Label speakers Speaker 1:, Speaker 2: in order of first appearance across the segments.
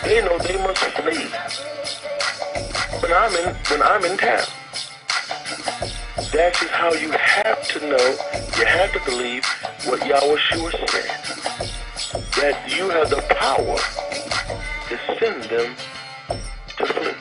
Speaker 1: They know they must flee. When I'm in town. That is how you have to know, you have to believe what Yahweh said. That you have the power to send them to flee.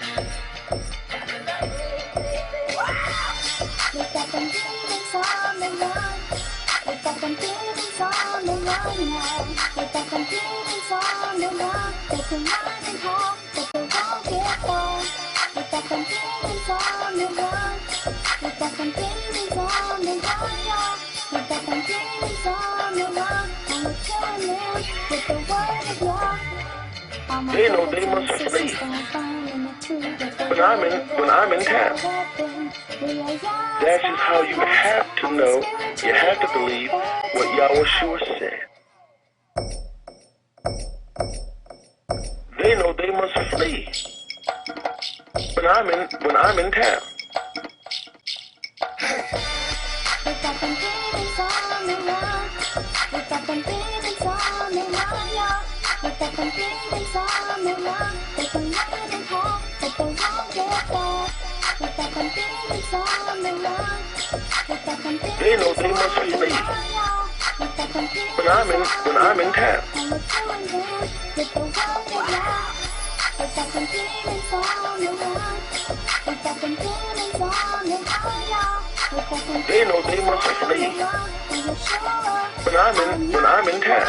Speaker 1: They know they must flee. When I'm in town. That is how you have to know, you have to believe what Yahweh said. They know they must flee. When I'm in town. They know they must flee. When I'm in town. They know they must flee. When I'm in town.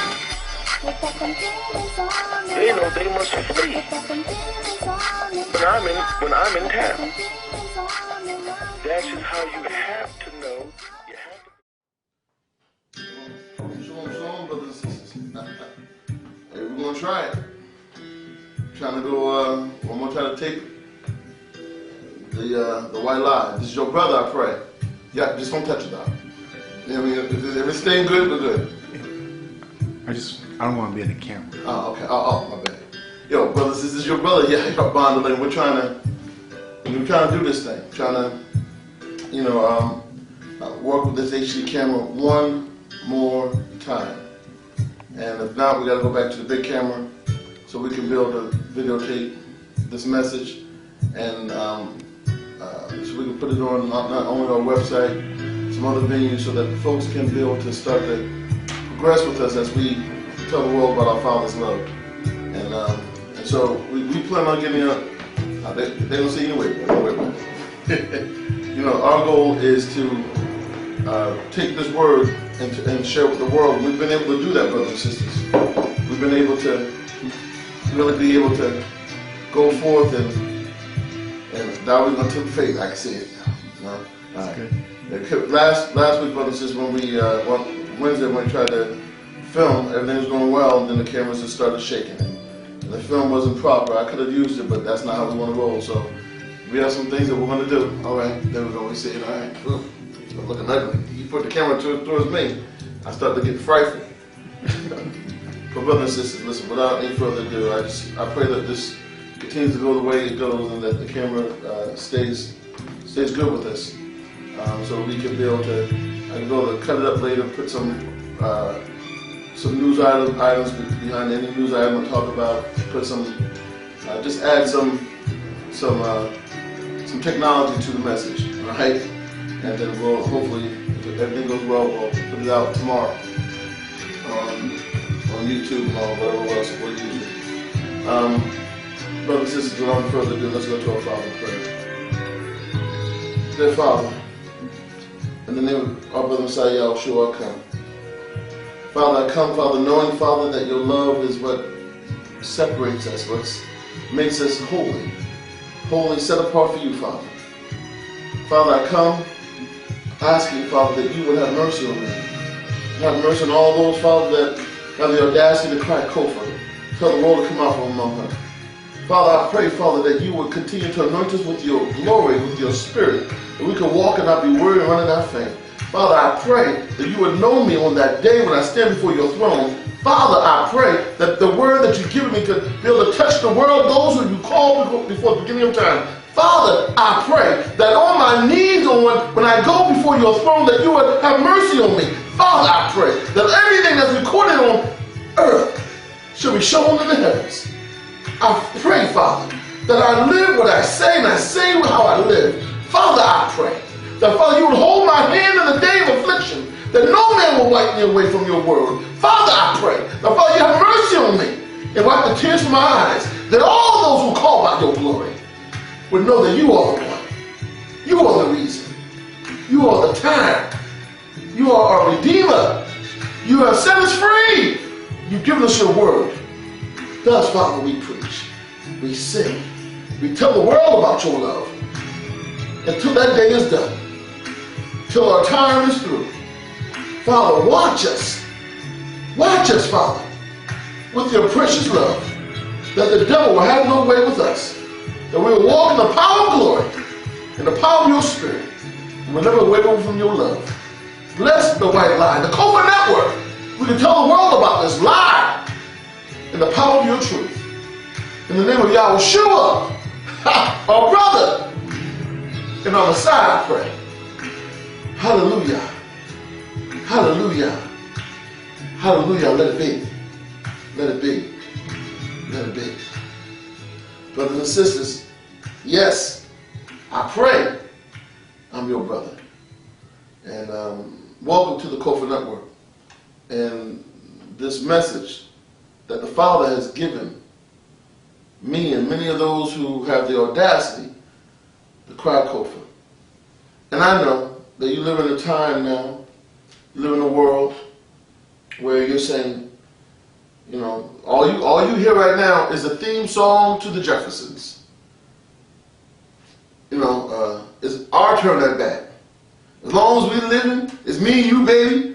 Speaker 1: They know they must flee. When I'm in town. That is how you have to know. You have to.
Speaker 2: Shalom, brothers and sisters. Hey, we're gonna try it. Trying to go. One more try to take the white lie. This is your brother, I pray. Yeah, just don't touch it, dog. You know what I mean? If it's staying good, we're good.
Speaker 3: I don't want to be in the camera.
Speaker 2: Oh, okay. Oh, my bad. Yo, brothers, this is your brother, Yahya, Bandele. We're trying to do this thing. Trying to, work with this HD camera one more time. And if not, we got to go back to the big camera so we can be able to videotape this message, and so we can put it on not only our website, some other venues, so that folks can be able to start to progress with us as we tell the world about our Father's love. And so we plan on getting up. They don't see anyway. Don't worry about it. Our goal is to take this word and share with the world. We've been able to do that, brothers and sisters. We've been able to really be able to go forth and diving into faith. I can see it now. Last week, brothers and sisters, when we Wednesday when we tried to film, everything was going well, and then the cameras just started shaking. And the film wasn't proper. I could have used it, but that's not how we want to roll. So we have some things that we're going to do. All right, there we go. We see it. All right. I'm looking ugly. You put the camera towards me, I start to get frightful. But brothers and sisters, listen, without any further ado, I pray that this continues to go the way it goes, and that the camera stays good with us, so we can be able to. I can go to cut it up later, put some news items behind any news item I talk about. Put some, just add some technology to the message, all right? And then we'll hopefully, if everything goes well, we'll put it out tomorrow on YouTube and all whatever else we're using. Brothers and sisters, without further ado, let's go to our Father in prayer. Dear Father, in the name of our brother Messiah, Yahweh, I come. Father, I come, Father, knowing, Father, that your love is what separates us, what makes us holy, set apart for you, Father. Father, I come asking, Father, that you would have mercy on me. Have mercy on all those, Father, that have the audacity to cry Kofa. Tell the world to come out from among them. Father, I pray, Father, that you would continue to anoint us with your glory, with your spirit, that we could walk and not be weary and run and not faint. Father, I pray that you would know me on that day when I stand before your throne. Father, I pray that the word that you've given me could be able to touch the world, those who you called before the beginning of time. Father, I pray that on my knees when I go before your throne, that you would have mercy on me. Father, I pray that everything that's recorded on earth shall be shown in the heavens. I pray, Father, that I live what I say and I say how I live. Father, I pray that, Father, you will hold my hand in the day of affliction, that no man will wipe me away from your word. Father, I pray that, Father, you have mercy on me and wipe the tears from my eyes, that all those who call by your glory would know that you are the one. You are the reason. You are the time. You are our Redeemer. You have set us free. You've given us your word. Thus, Father, we preach. We sing. We tell the world about your love. Until that day is done. Till our time is through. Father, watch us. Watch us, Father, with your precious love. That the devil will have no way with us. That we will walk in the power of glory. In the power of your spirit. And we'll never waver from your love. Bless the white lie, the Covert Network. We can tell the world about this lie in the power of your truth. In the name of Yahweh, our brother, and our Messiah, I pray. Hallelujah. Hallelujah. Hallelujah. Let it be. Let it be. Let it be. Brothers and sisters, yes, I pray I'm your brother. And welcome to the Kofa Network. And this message that the Father has given me and many of those who have the audacity to cry Kofa. And I know that you live in a time now, you live in a world where you're saying, you know, all you hear right now is a theme song to the Jeffersons. You know, it's our turn at bat. As long as we living, it's me and you, baby.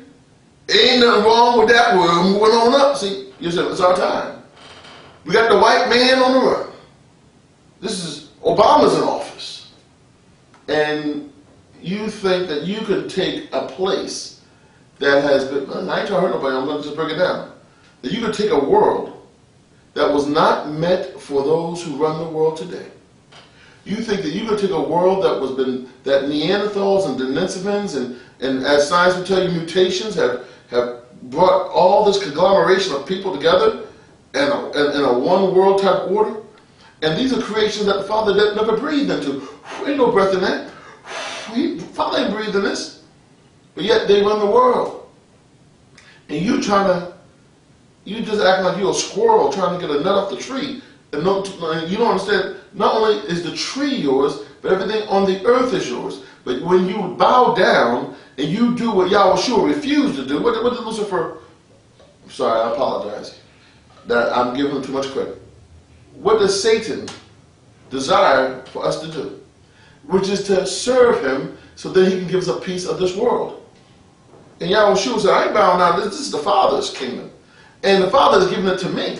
Speaker 2: Ain't nothing wrong with that. We're moving on up. See, you said it's our time. We got the white man on the run. This is Obama's in office. And you think that you could take a place that has been, I ain't trying to hurt nobody, I'm going to just break it down. That you could take a world that was not meant for those who run the world today. You think that you could take a world that Neanderthals and Denisovans and as science will tell you, mutations have brought all this conglomeration of people together in a one world type order. And these are creations that the Father never breathed into. Ain't no breath in that. Father ain't breathed in this. But yet they run the world. And you just act like you're a squirrel trying to get a nut off the tree. And you don't understand, not only is the tree yours, but everything on the earth is yours. But when you bow down and you do what Yahweh refused to do, what did Lucifer, I'm sorry, I apologize, that I'm giving him too much credit. What does Satan desire for us to do? Which is to serve him so that he can give us a piece of this world. And Yahweh said, I ain't bowing down, this is the Father's kingdom. And the Father has given it to me.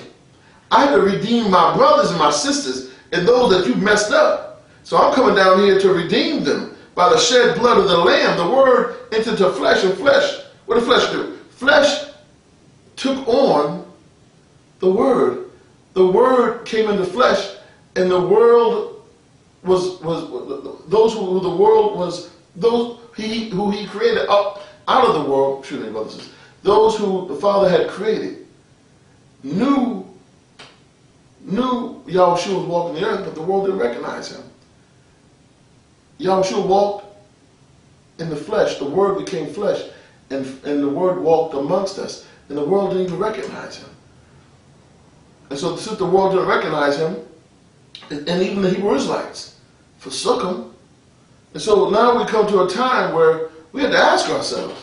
Speaker 2: I have to redeem my brothers and my sisters and those that you messed up. So I'm coming down here to redeem them by the shed blood of the Lamb. The Word entered into flesh, and flesh, what did flesh do? Flesh took on the Word. The Word came into flesh, and the world was those who the world was, those who he created out of the world, those who the Father had created, knew Yahweh was walking the earth, but the world didn't recognize him. Yahweh walked in the flesh, the Word became flesh, and the Word walked amongst us, and the world didn't even recognize him. And so since the world didn't recognize him, and even the Hebrew Israelites forsook him, and so now we come to a time where we have to ask ourselves,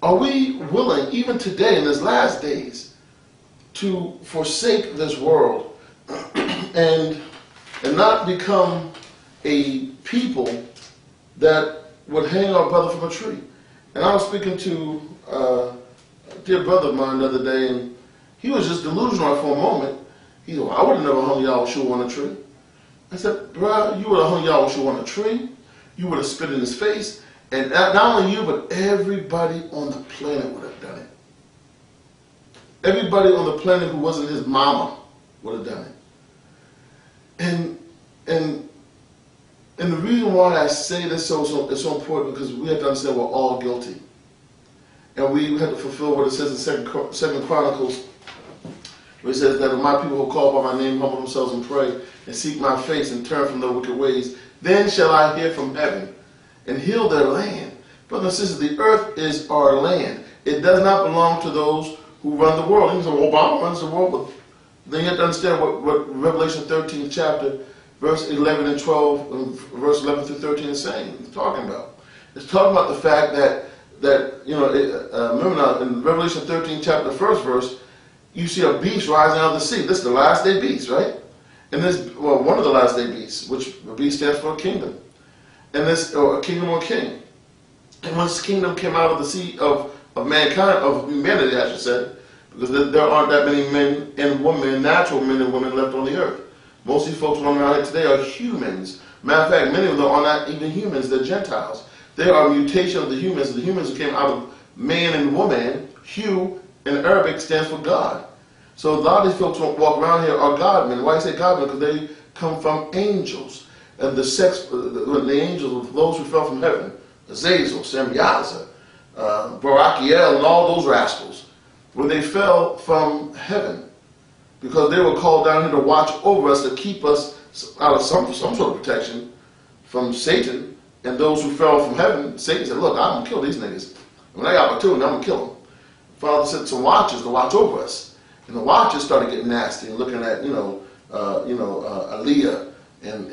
Speaker 2: are we willing, even today in these last days, to forsake this world and not become a people that would hang our brother from a tree? And I was speaking to a dear brother of mine the other day, and he was just delusional for a moment. He said, well, I would have never hung Yahweh on a tree. I said, bro, you would have hung Yahweh on a tree, you would have spit in his face, and not only you, but everybody on the planet would have done it. Everybody on the planet who wasn't his mama would have done it. And the reason why I say this is so important, because we have to understand we're all guilty. And we have to fulfill what it says in 2 Chronicles where it says that if my people who call by my name humble themselves and pray and seek my face and turn from their wicked ways, then shall I hear from heaven and heal their land. Brothers and sisters, the earth is our land. It does not belong to those who run the world. You can say, well, Obama runs the world, but then you have to understand what Revelation 13th chapter, verse 11 and 12, verse 11 through 13 is saying. It's talking about. It's talking about the fact that remember now, in Revelation 13 chapter, the first verse, you see a beast rising out of the sea. This is the last day beast, right? And this, well, one of the last day beasts, which the beast stands for a kingdom. And this, or a kingdom or king. And when this kingdom came out of the sea of mankind, of humanity, I should say, because there aren't that many men and women, natural men and women left on the earth. Most of these folks running around here today are humans. Matter of fact, many of them are not even humans, they're Gentiles. They are a mutation of the humans who came out of man and woman. Hu in Arabic stands for God. So a lot of these folks who walk around here are God-men. Why do I say God-men? Because they come from angels. And the angels, those who fell from heaven, Zeal, Semyaza, Barakiel, and all those rascals, when they fell from heaven, because they were called down here to watch over us, to keep us out of some sort of protection from Satan and those who fell from heaven. Satan said, look, I'm going to kill these niggas. When I got opportunity, I'm going to kill them. Father said some watchers to watch over us. And the watchers started getting nasty and looking at, Aliyah and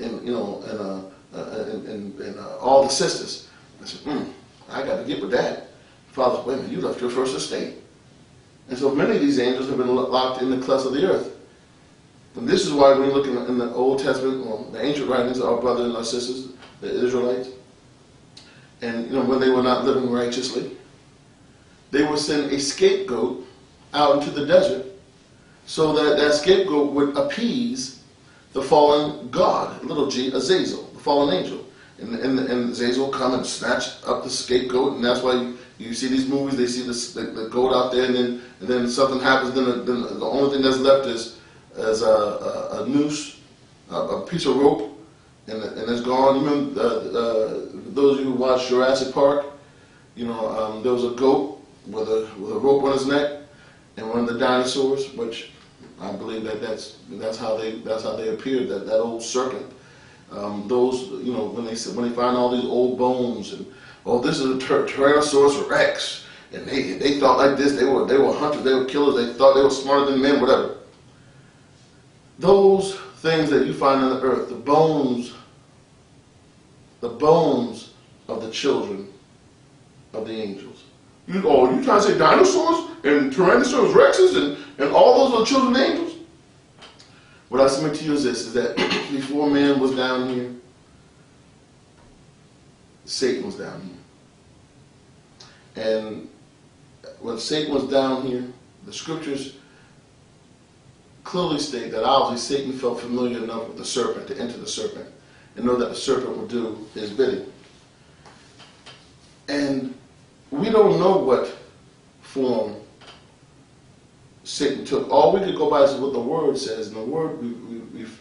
Speaker 2: all the sisters. I said, I got to get with that. Father said, wait a minute, you left your first estate. And so many of these angels have been locked in the clutch of the earth. And this is why when you look in the Old Testament, the ancient writings of our brothers and our sisters, the Israelites, and when they were not living righteously, they would send a scapegoat out into the desert so that that scapegoat would appease the fallen god, little g, Azazel, the fallen angel. And Azazel will come and snatch up the scapegoat, and that's why you see these movies, they see the goat out there, and then something happens, then the only thing that's left is a noose, a piece of rope, and it's gone. You remember those of you who watched Jurassic Park, there was a goat with a rope on his neck, and one of the dinosaurs, which I believe that's how they appeared, that old serpent. Those, when they find all these old bones, and this is a Tyrannosaurus Rex, and they thought like this, they were hunters, they were killers, they thought they were smarter than men, whatever. Those things that you find on the earth, the bones of the children of the angels. You trying to say dinosaurs and Tyrannosaurus Rexes and all those are the children of angels? What I submit to you is this, is that before man was down here, Satan was down here. And when Satan was down here, the scriptures clearly state that obviously Satan felt familiar enough with the serpent to enter the serpent and know that the serpent would do his bidding. And we don't know what form Satan took. All we could go by is what the word says, and the word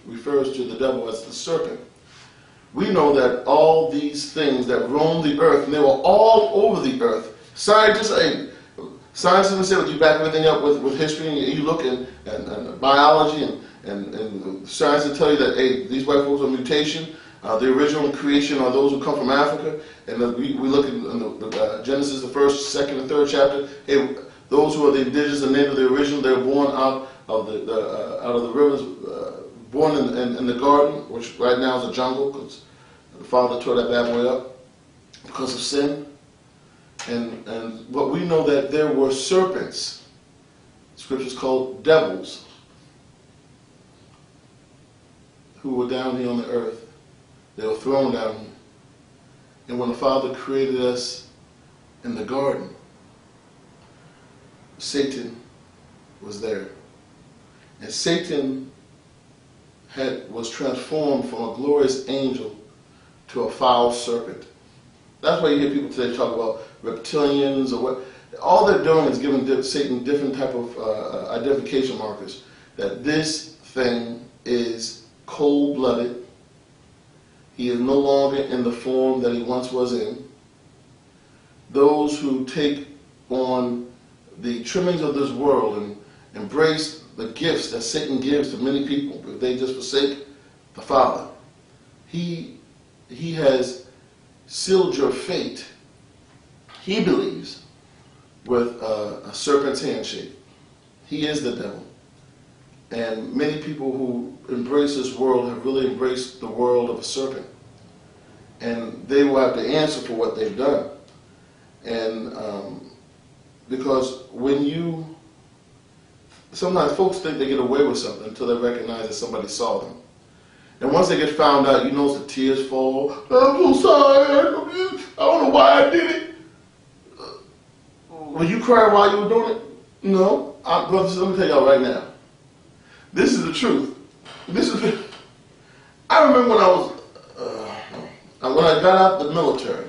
Speaker 2: refers to the devil as the serpent. We know that all these things that roam the earth, and they were all over the earth. Scientists will say, you back everything up with history, and you look at biology, and science will tell you that, hey, these white folks are mutation. The original creation are those who come from Africa. And we look at Genesis, the first, second, and third chapter. Hey, those who are the indigenous and native of the original, they were born out of the rivers, born in the garden, which right now is a jungle, because the Father tore that bad boy up because of sin. But we know that there were serpents, scriptures called devils, who were down here on the earth. They were thrown down here. And when the Father created us in the garden, Satan was there. And Satan was transformed from a glorious angel to a foul serpent. That's why you hear people today talk about reptilians or what. All they're doing is giving Satan different type of identification markers. That this thing is cold-blooded. He is no longer in the form that he once was in. Those who take on the trimmings of this world and embrace the gifts that Satan gives to many people, if they just forsake the Father, he has sealed your fate, he believes, with a serpent's handshake. He is the devil. And many people who embrace this world have really embraced the world of a serpent. And they will have to answer for what they've done. And because sometimes folks think they get away with something until they recognize that somebody saw them. And once they get found out, you notice the tears fall. I'm so sorry. I don't know why I did it. Will you cry while you were doing it? No. Brothers, let me tell y'all right now. This is the truth. I remember when when I got out of the military.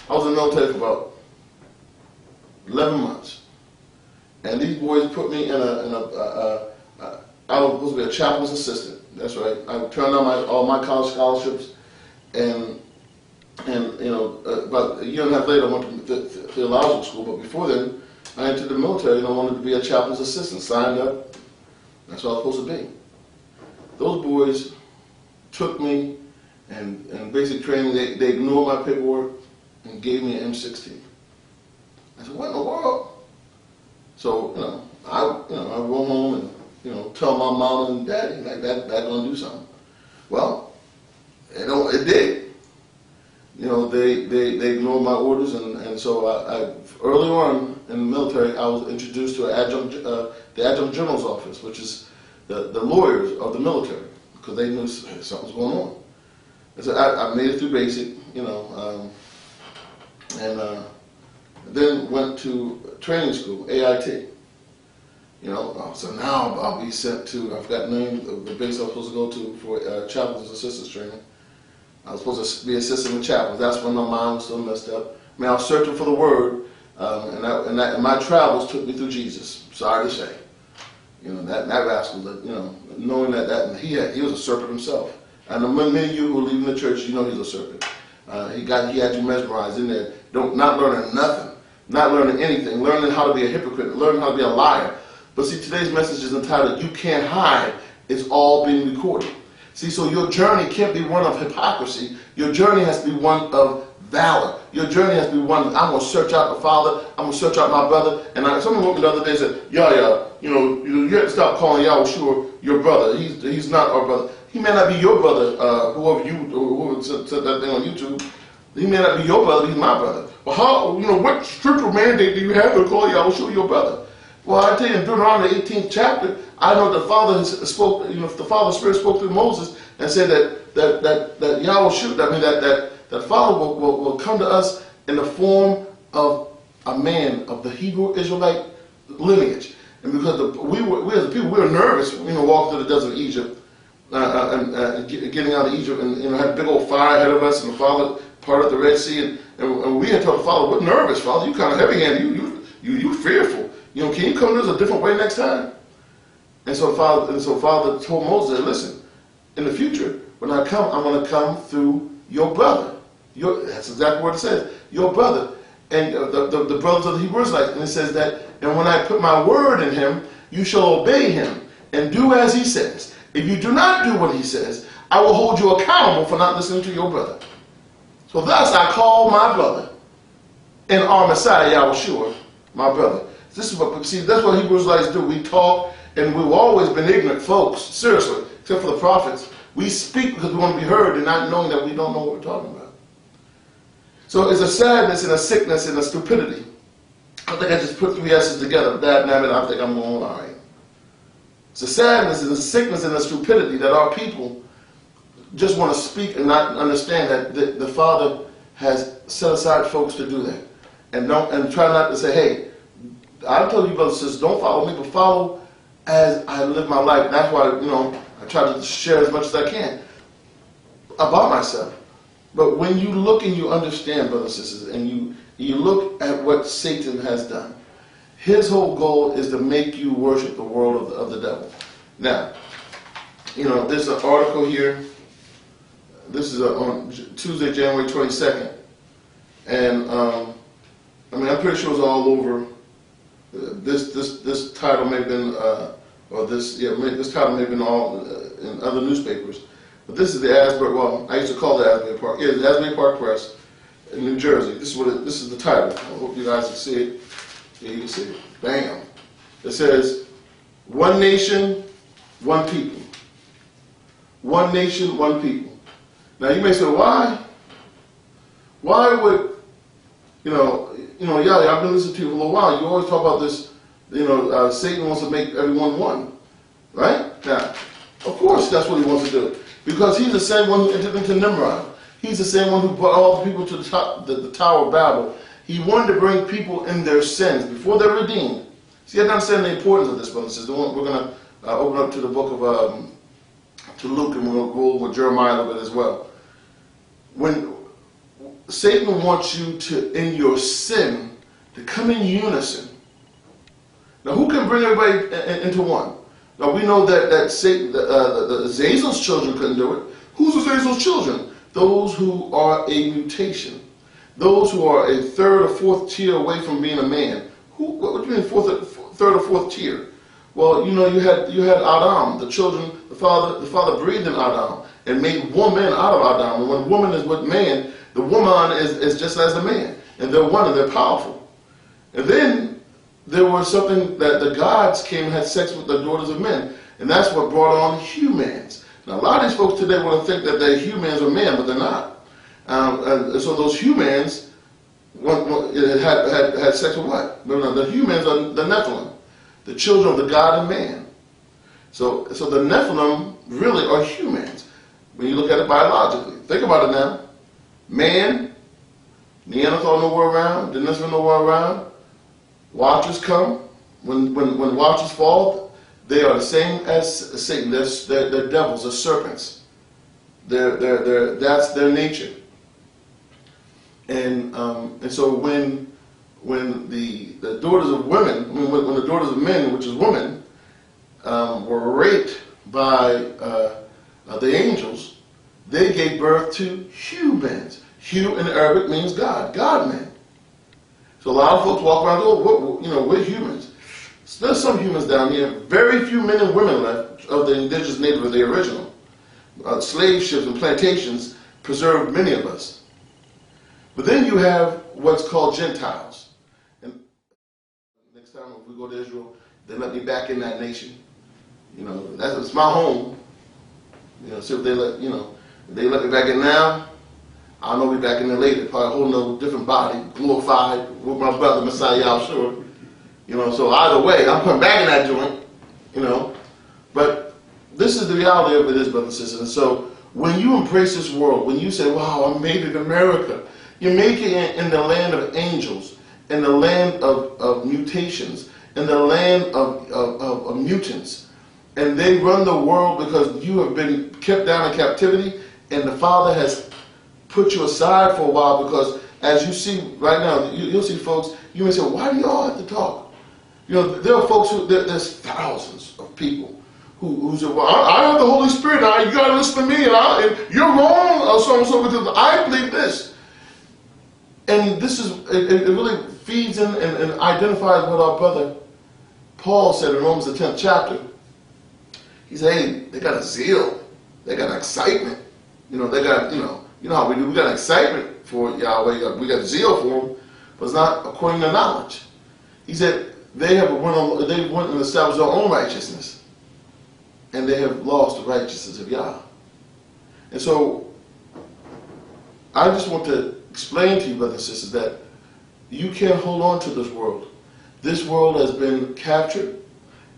Speaker 2: I was in the military for about 11 months. And these boys put me in I was supposed to be a chaplain's assistant. That's right. I turned down all my college scholarships, and about a year and a half later I went to theological school. But before then, I entered the military and I wanted to be a chaplain's assistant. Signed up. That's what I was supposed to be. Those boys took me and basic training. They ignored my paperwork and gave me an M16. I said, what in the world? So I go home and tell my mom and daddy like that's gonna do something. Well, it did. They ignored my orders, and so I early on in the military I was introduced to the adjunct general's office, which is the lawyers of the military, because they knew something was going on. And so I made it through basic, and then went to training school, AIT. So now I'll be sent to, I forgot the name of the base I was supposed to go to for chaplain's assistance training. I was supposed to be assistant with chaplains. That's when my mind was still messed up. I mean, I was searching for the word, and my travels took me through Jesus. Sorry to say. That rascal, knowing that he was a serpent himself. And many of you who are leaving the church, he's a serpent. He had you mesmerized in there, not learning nothing, not learning anything, learning how to be a hypocrite, learning how to be a liar. But see, today's message is entitled, You Can't Hide. It's all being recorded. See, so your journey can't be one of hypocrisy. Your journey has to be one of valor. Your journey has to be one, I'm going to search out the Father, I'm going to search out my brother. And someone wrote me the other day and said, Yahya, you have to stop calling Yahweh your brother. He's not our brother. He may not be your brother, whoever said that thing on YouTube. He may not be your brother, he's my brother. Well, what scriptural mandate do you have to call Yahweh your brother? Well, I tell you, in Deuteronomy 18th chapter, I know the Father spoke. The Father's Spirit spoke through Moses and said that Yahweh that Father will come to us in the form of a man of the Hebrew Israelite lineage, and because we as a people we were nervous, walking through the desert of Egypt, and getting out of Egypt, and had a big old fire ahead of us, and the Father parted the Red Sea, and we had told the Father, we're nervous, Father. You kind of heavy-handed. You fearful. Can you come to us a different way next time? And so Father told Moses, listen, in the future, when I come, I'm going to come through your brother. That's exactly what it says. Your brother. And the brothers of the Hebrew Israelites. And it says that, and when I put my word in him, you shall obey him and do as he says. If you do not do what he says, I will hold you accountable for not listening to your brother. So thus I call my brother and our Messiah, Yahweh, my brother. That's what Hebrew Israelites do. We talk, and we've always been ignorant folks, seriously, except for the prophets. We speak because we want to be heard and not knowing that we don't know what we're talking about. So it's a sadness and a sickness and a stupidity. I think I just put three S's together. I think I'm going all right. It's a sadness and a sickness and a stupidity that our people just want to speak and not understand that the Father has set aside folks to do that. And try not to say, hey, I told you, brothers and sisters, don't follow me, but follow as I live my life. That's why, I try to share as much as I can about myself. But when you look and you understand, brothers and sisters, and you look at what Satan has done, his whole goal is to make you worship the world of the devil. Now, there's an article here. This is on Tuesday, January 22nd. And, I'm pretty sure it's all over. This title may have been or this title may have been all in other newspapers, but this is the Asbury. Well, I used to call it Asbury Park. Yeah, the Asbury Park Press in New Jersey. This is the title. I hope you guys can see it. Yeah, you can see it. Bam. It says, "One nation, one people. One nation, one people." Now you may say, why? Why would Yahya, I've been listening to you for a little while. You always talk about this. Satan wants to make everyone one, right? Now, of course, that's what he wants to do, because he's the same one who entered into Nimrod. He's the same one who brought all the people to the Tower of Babel. He wanted to bring people in their sins before they're redeemed. See, I don't understand the importance of this, brothers and sisters. We're going to open up to the book of to Luke, and we're going to go over Jeremiah a little bit as well. When Satan wants you to, in your sin, to come in unison. Now, who can bring everybody into one? Now, we know that Satan, the Zeal's children couldn't do it. Who's the Zeal's children? Those who are a mutation. Those who are a third or fourth tier away from being a man. What do you mean third or fourth tier? Well, you had Adam, the children, the father breathed in Adam and made woman out of Adam. And when woman is with man, the woman is just as the man. And they're one and they're powerful. And then there was something that the gods came and had sex with the daughters of men. And that's what brought on humans. Now, a lot of these folks today want to think that they're humans or men, but they're not. And so those humans had sex with what? No, the humans are the Nephilim, the children of the god and man. So the Nephilim really are humans when you look at it biologically. Think about it now. Man, Neanderthal nowhere around, Denisovan nowhere around. Watchers come. When watchers fall, they are the same as Satan. They're devils, they're serpents. That's their nature. And so when the daughters of women, when the daughters of men, which is women, were raped by the angels, they gave birth to humans. Hu in Arabic means God, God-man. So a lot of folks walk around, we're humans. So there's some humans down here, very few men and women left of the indigenous native of the original. Slave ships and plantations preserved many of us. But then you have what's called Gentiles. And next time if we go to Israel, they let me back in that nation. It's my home. So if they let me back in now, I'll know we'll be back in there later. Probably a whole nother different body, glorified with my brother Messiah Yahshua. So either way, I'm coming back in that joint. But this is the reality of it is, brothers and sisters. And so when you embrace this world, when you say, wow, I made it in America, you're making it in the land of angels, in the land of mutations, in the land of mutants. And they run the world because you have been kept down in captivity, and the Father has put you aside for a while, because as you see right now, you'll see folks, you may say, why do y'all have to talk? There are folks there's thousands of people who say, well, I have the Holy Spirit, now you got to listen to me, and you're wrong, or so and so, because I believe this. And this is, it really feeds in and identifies what our brother Paul said in Romans the 10th chapter. He said, hey, they got a zeal, they got an excitement. They got, how we do, we got excitement for Yahweh, we got zeal for him, but it's not according to knowledge. He said, they went and established their own righteousness, and they have lost the righteousness of Yah. And so, I just want to explain to you, brothers and sisters, that you can't hold on to this world. This world has been captured.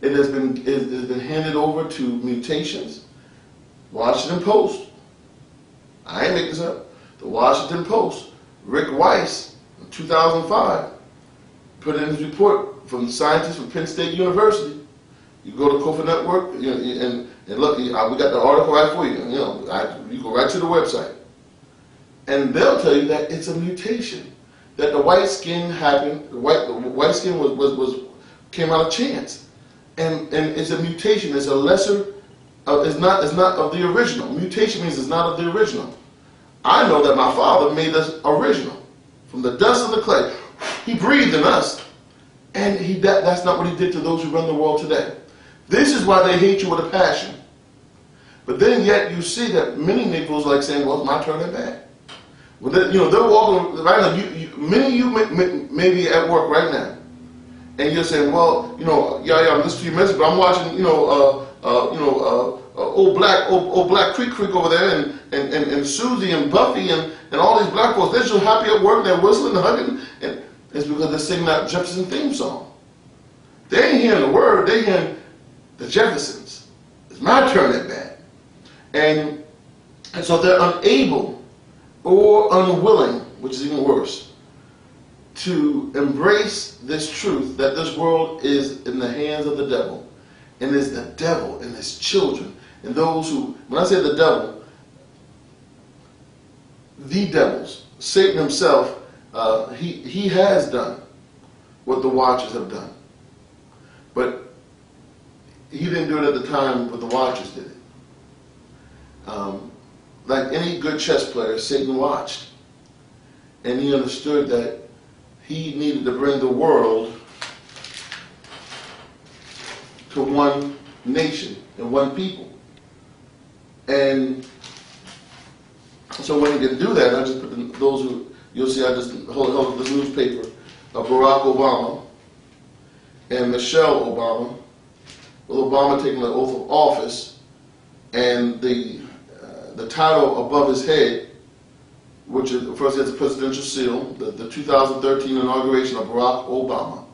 Speaker 2: It has been handed over to mutations. Washington Post. I ain't making this up. The Washington Post. Rick Weiss, in 2005, put in his report from the scientists from Penn State University. You go to Kofa Network, and look, we got the article right for you. You go right to the website. And they'll tell you that it's a mutation, that the white skin happened. The white skin came out of chance, and it's a mutation. It's a lesser. It's not of the original. Mutation means it's not of the original. I know that my Father made us original from the dust of the clay. He breathed in us, and that's not what He did to those who run the world today. This is why they hate you with a passion. But then yet you see that many Negroes like saying, well, it's my turn at bat. Well, they're walking right now. Many of you may be at work right now, and you're saying, well, Yahya, I'm listening to your message, but I'm watching, old Black Creek over there, and Susie and Buffy and all these black folks. They're so happy at work, they're whistling and hugging, and it's because they're singing that Jefferson theme song. They ain't hearing the word, they're hearing the Jeffersons. It's my turn at bat. And so they're unable or unwilling, which is even worse, to embrace this truth that this world is in the hands of the devil. And it's the devil and his children and those who, when I say the devil, the devils, Satan himself, he has done what the Watchers have done. But he didn't do it at the time when the Watchers did it. Like any good chess player, Satan watched. And he understood that he needed to bring the world to one nation and one people. And so when he didn't do that, I just put those who, you'll see I just hold up this newspaper of Barack Obama and Michelle Obama, with Obama taking the oath of office, and the title above his head, which is, first he has a presidential seal, the 2013 inauguration of Barack Obama,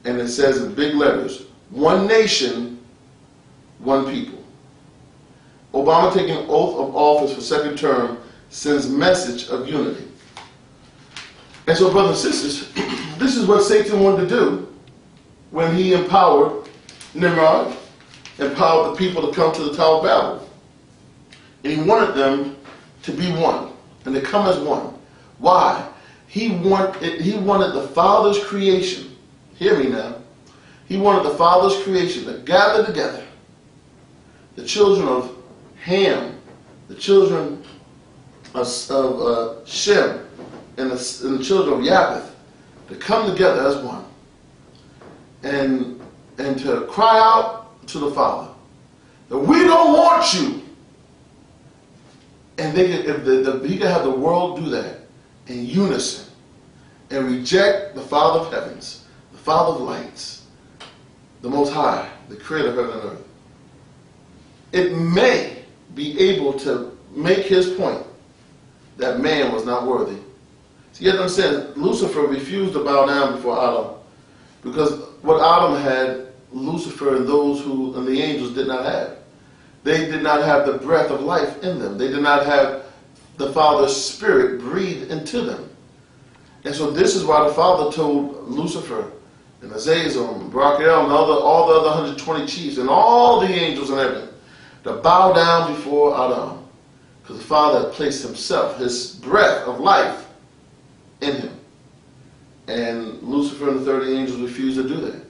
Speaker 2: and it says in big letters, one nation, one people. Obama taking an oath of office for second term sends message of unity. And so, brothers and sisters, this is what Satan wanted to do when he empowered Nimrod, empowered the people to come to the Tower of Babel. And he wanted them to be one, and to come as one. Why? He wanted the Father's creation. Hear me now. He wanted the Father's creation to gather together the children of Ham, the children of Shem, and the children of Japheth, to come together as one, and to cry out to the Father that we don't want you. And he could have the world do that in unison and reject the Father of heavens, the Father of lights, the Most High, the Creator of heaven and earth. It may be able to make his point that man was not worthy. So you have to understand, Lucifer refused to bow down before Adam, because what Adam had, Lucifer and those who, and the angels did not have. They did not have the breath of life in them. They did not have the Father's Spirit breathed into them. And so this is why the Father told Lucifer and Azazel and Brachiel and all the other 120 chiefs and all the angels in heaven to bow down before Adam. Because the Father had placed himself, his breath of life, in him. And Lucifer and the 30 angels refused to do that.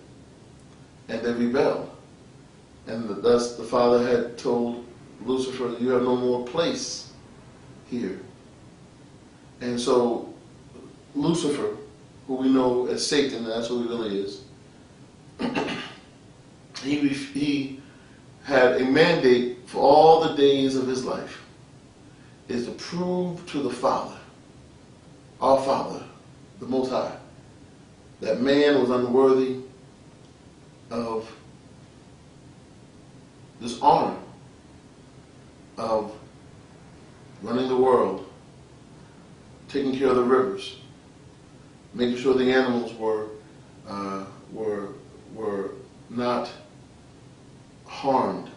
Speaker 2: And they rebelled. And thus the Father had told Lucifer, you have no more place here. And so Lucifer, who we know as Satan, that's who he really is, he had a mandate for all the days of his life, is to prove to the Father, our Father, the Most High, that man was unworthy of this honor of running the world, taking care of the rivers, making sure the animals were not harmed,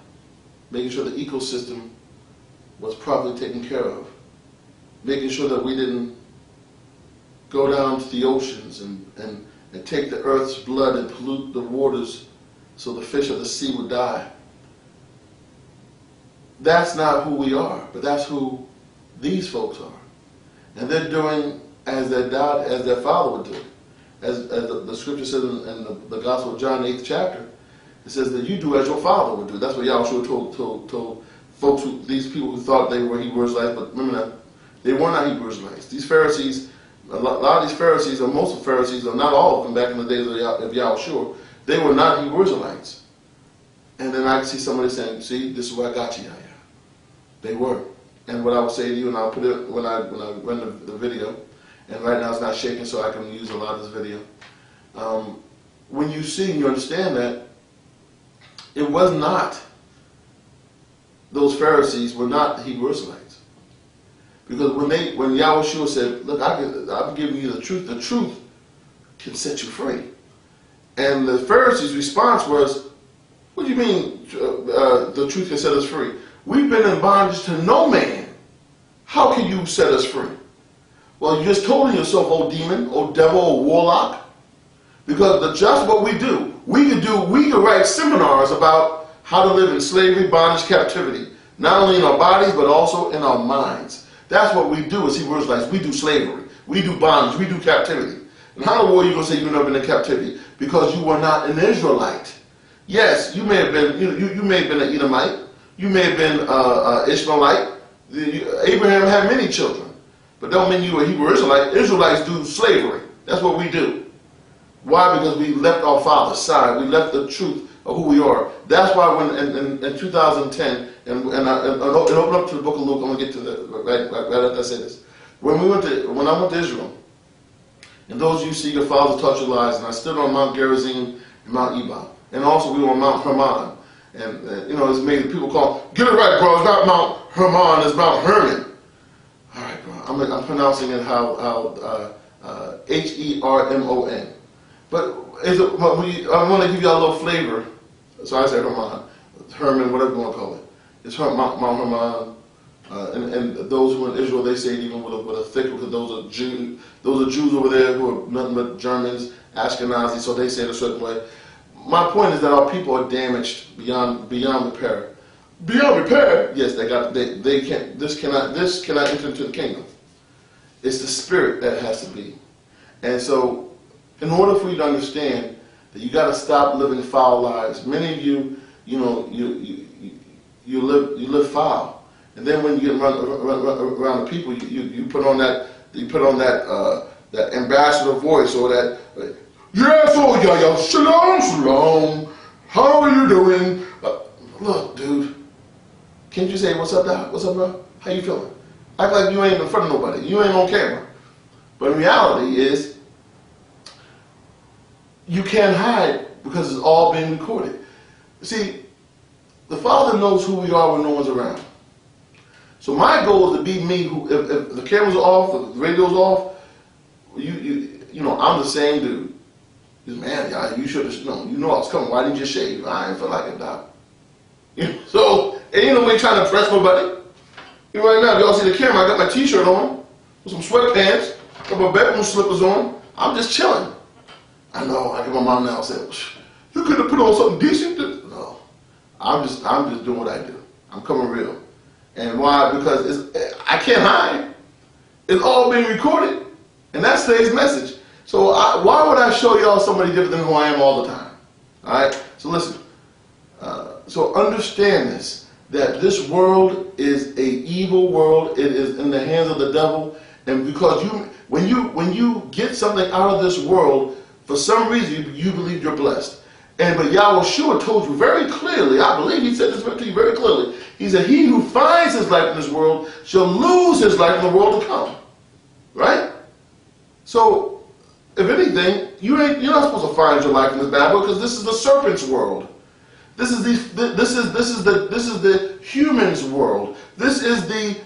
Speaker 2: making sure the ecosystem was properly taken care of, making sure that we didn't go down to the oceans and take the earth's blood and pollute the waters so the fish of the sea would die. That's not who we are, but that's who these folks are. And they're doing as their father would do it. As the scripture says in the Gospel of John, 8th chapter, it says that you do as your father would do. That's what Yahweh told folks, these people who thought they were Hebrew Israelites, but remember, they were not Hebrew Israelites. These Pharisees, a lot of these Pharisees, or most of the Pharisees, or not all of them back in the days of Yahweh, they were not Hebrew Israelites. And then I can see somebody saying, see, this is where I got you, Yahya. They were. And what I would say to you, and I'll put it when I run the video, and right now it's not shaking, so I can use a lot of this video. When you see and you understand that, it was not, those Pharisees were not the Hebrew Israelites. Because when Yahweh said, look, I'm giving you the truth can set you free. And the Pharisees' response was, what do you mean the truth can set us free? We've been in bondage to no man. How can you set us free? Well, you just told yourself, oh demon, oh devil, oh warlock. Because that's what we do. We could write seminars about how to live in slavery, bondage, captivity. Not only in our bodies, but also in our minds. That's what we do as Hebrew Israelites. We do slavery. We do bondage. We do captivity. And how in the world are you going to say you've never been in captivity? Because you were not an Israelite. Yes, you may have been, you may have been an Edomite. You may have been Ishmaelite. Abraham had many children. But don't mean you were a Hebrew Israelite. Israelites do slavery. That's what we do. Why? Because we left our father's side. We left the truth of who we are. That's why when in 2010, and open up to the book of Luke, I'm going to get to that right after I say this. When I went to Israel, and those of you see your fathers taught your lies, and I stood on Mount Gerizim and Mount Ebal. And also we were on Mount Hermon. And it's made people call, get it right, bro, it's not Mount Hermon, it's Mount Hermon. All right, bro, I'm pronouncing it how Hermon. But I want to give you a little flavor. So I said Hermon, whatever you want to call it. It's Mount Hermon. And those who are in Israel, they say it even with a thick, because those are Jews over there who are nothing but Germans, Ashkenazi, so they say it a certain way. My point is that our people are damaged beyond repair. Beyond repair? Yes, they can't. This cannot enter into the kingdom. It's the spirit that has to be. And so, in order for you to understand that you got to stop living foul lives. Many of you, you live foul, and then when you get around the people, you put on that ambassador voice or that. Yes, oh Yahya, shalom, shalom. How are you doing? Look, dude, can't you say what's up, Doc? What's up, bro? How you feeling? Act like you ain't in front of nobody. You ain't on camera. But in reality is, you can't hide because it's all being recorded. See, the Father knows who we are when no one's around. So my goal is to be me. Who, if the cameras are off, if the radio's off, I'm the same dude. Man, yeah, you should have known. You know I was coming. Why didn't you shave? I didn't feel like it, Doc. So, ain't no way trying to impress nobody. Right now, if y'all see the camera, I got my t-shirt on, with some sweatpants, got my bedroom slippers on. I'm just chilling. I know, I get my mom now and say, you could have put on something decent. No, I'm just doing what I do. I'm coming real. And why? Because I can't hide. It's all being recorded. And that's today's message. So why would I show y'all somebody different than who I am all the time? All right? So listen. So understand this, that this world is a evil world. It is in the hands of the devil. And because when you get something out of this world, for some reason you believe you're blessed. But Yahweh told you very clearly, I believe he said this to you very clearly. He said, he who finds his life in this world shall lose his life in the world to come. Right? So, if anything, you're not supposed to find your life in this Bible, because this is the serpent's world. This is the human's world. This is the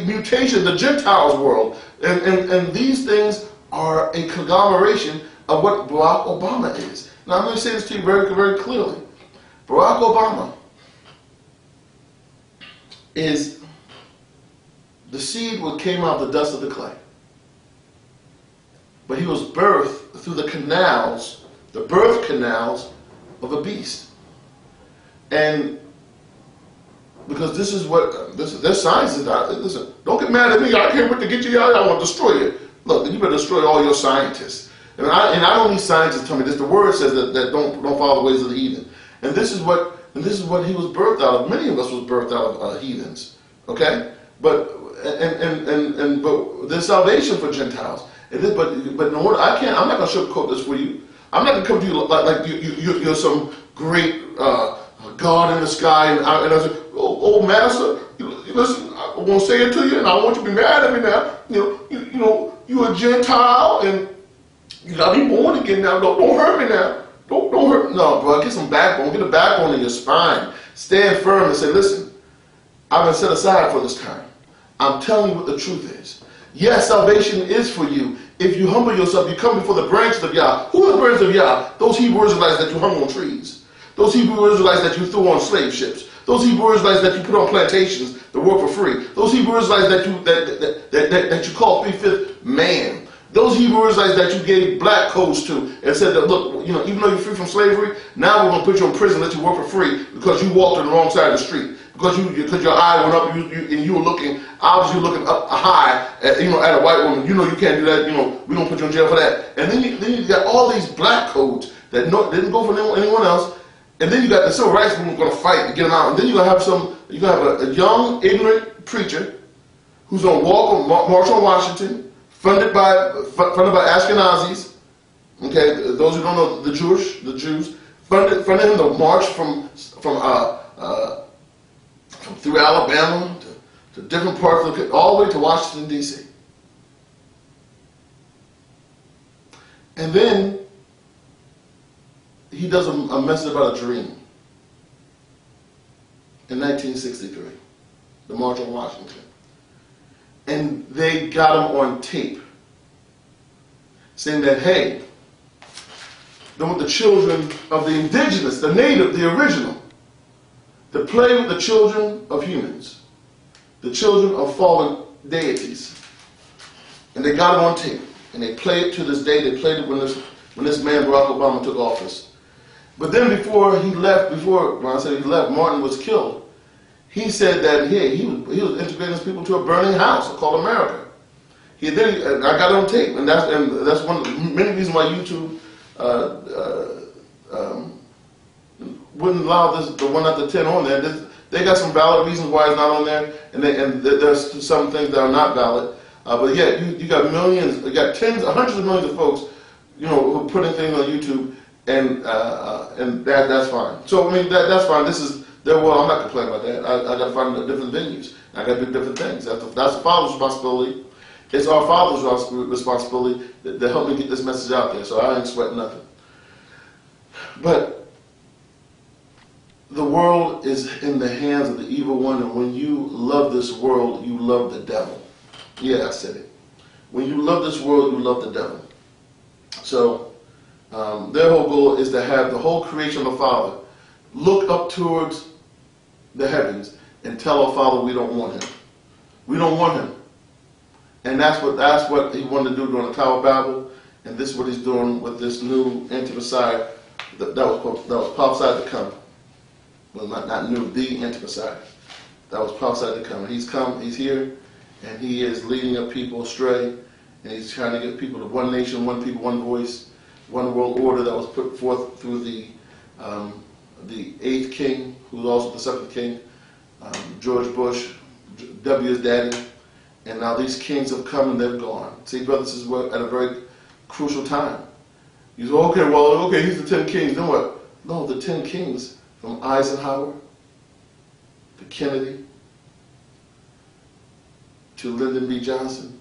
Speaker 2: mutation, the Gentiles' world. And these things are a conglomeration of what Barack Obama is. Now I'm going to say this to you very, very clearly. Barack Obama is the seed that came out of the dust of the clay. But he was birthed through the birth canals of a beast. And because this is what, there's science. Listen, don't get mad at me. I can't wait to get you out. I want to destroy you. Look, you better destroy all your scientists. And I don't need scientists to tell me this. The word says that don't follow the ways of the heathen. And this is what he was birthed out of. Many of us was birthed out of heathens. Okay? But there's salvation for Gentiles. It is, but in order, I'm not going to sugarcoat this for you. I'm not going to come to you like you're some great God in the sky, and I said, oh master, listen, I want to say it to you, and I want you to be mad at me now. You're a Gentile, and you got to be born again now. Don't hurt me now. Don't hurt me. No, bro, get some backbone. Get a backbone in your spine. Stand firm and say, listen, I've been set aside for this time. I'm telling you what the truth is. Yes, salvation is for you. If you humble yourself, you come before the branches of Yah. Who are the branches of Yah? Those Hebrew Israelites that you hung on trees. Those Hebrew Israelites that you threw on slave ships. Those Hebrew Israelites that you put on plantations to work for free. Those Hebrew Israelites that you call 3/5 man. Those Hebrew Israelites that you gave black codes to and said that, look, even though you're free from slavery, now we're going to put you in prison and let you work for free because you walked on the wrong side of the street. Because your eye went up and you were looking, obviously looking up high at a white woman. You can't do that. We're going to put you in jail for that. And then you got all these black codes that didn't go for anyone else. And then you got the civil rights movement going to fight to get them out. And then you're going to have a young, ignorant preacher who's going to march on Washington, funded by Ashkenazis. Okay, those who don't know the Jews, funded him to march from through Alabama to different parts of the, all the way to Washington, D.C. And then he does a message about a dream in 1963, the March on Washington. And they got him on tape saying that, hey, the children of the indigenous, the native, the original, to play with the children of humans, the children of fallen deities. And they got it on tape. And they play it to this day. They played it when this man, Barack Obama, took office. But then when I say he left, Martin was killed. He said that he was integrating his people to a burning house called America. I got it on tape. And that's one of the many reasons why YouTube wouldn't allow the 1 out of 10 on there. They got some valid reasons why it's not on there, and there's some things that are not valid. But yeah, you got millions, you got hundreds of millions of folks, who are putting things on YouTube, and that's fine. So I mean that's fine. This is their world. I'm not complaining about that. I got to find different venues. I got to do different things. That's the Father's responsibility. It's our Father's responsibility to help me get this message out there. So I ain't sweating nothing. But the world is in the hands of the evil one, and when you love this world, you love the devil. Yeah, I said it. When you love this world, you love the devil. So their whole goal is to have the whole creation of the Father look up towards the heavens and tell our Father we don't want him. We don't want him. And that's what he wanted to do during the Tower of Babel, and this is what he's doing with this new anti-Messiah that was prophesied to come. Well, not new, the anti-Messiah that was prophesied to come. And he's come, he's here, and he is leading up people astray, and he's trying to get people to one nation, one people, one voice, one world order that was put forth through the 8th king, who was also the 7th king, George Bush, W's daddy, and now these kings have come and they've gone. See, brothers, this is at a very crucial time. You say, okay, he's the 10 kings, then what? No, the 10 kings, from Eisenhower to Kennedy to Lyndon B. Johnson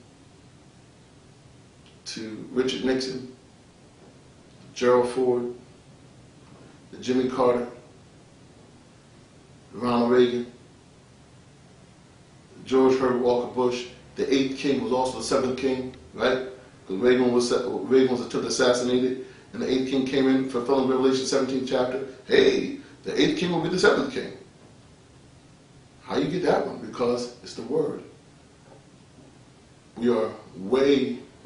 Speaker 2: to Richard Nixon, Gerald Ford, to Jimmy Carter, Ronald Reagan, George Herbert Walker Bush. The 8th king was also the 7th king, right? Because Reagan was assassinated, and the 8th king came in, fulfilling Revelation 17th chapter. Hey, the 8th king will be the 7th king. How you get that one? Because it's the word. We're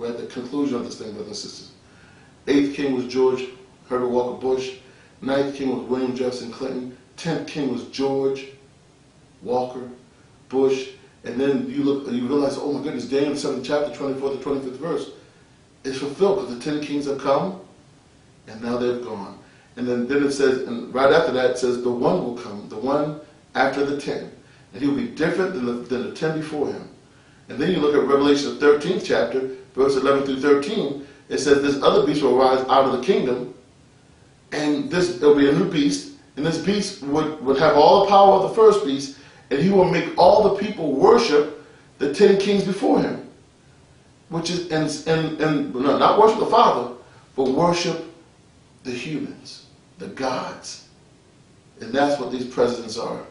Speaker 2: at the conclusion of this thing, brothers and sisters. 8th king was George Herbert Walker Bush. 9th king was William Jefferson Clinton. 10th king was George Walker Bush. And then you realize, oh my goodness, Daniel 7th chapter, 24th to 25th verse, is fulfilled because the 10 kings have come, and now they've gone. And then it says, and right after that it says, the one will come, the one after the 10. And he will be different than the 10 before him. And then you look at Revelation, the 13th chapter, verse 11 through 13, it says this other beast will rise out of the kingdom, and it'll be a new beast, And this beast would have all the power of the first beast, and he will make all the people worship the 10 kings before him. Which is, and not worship the Father, but worship the humans, the gods. And that's what these presidents are.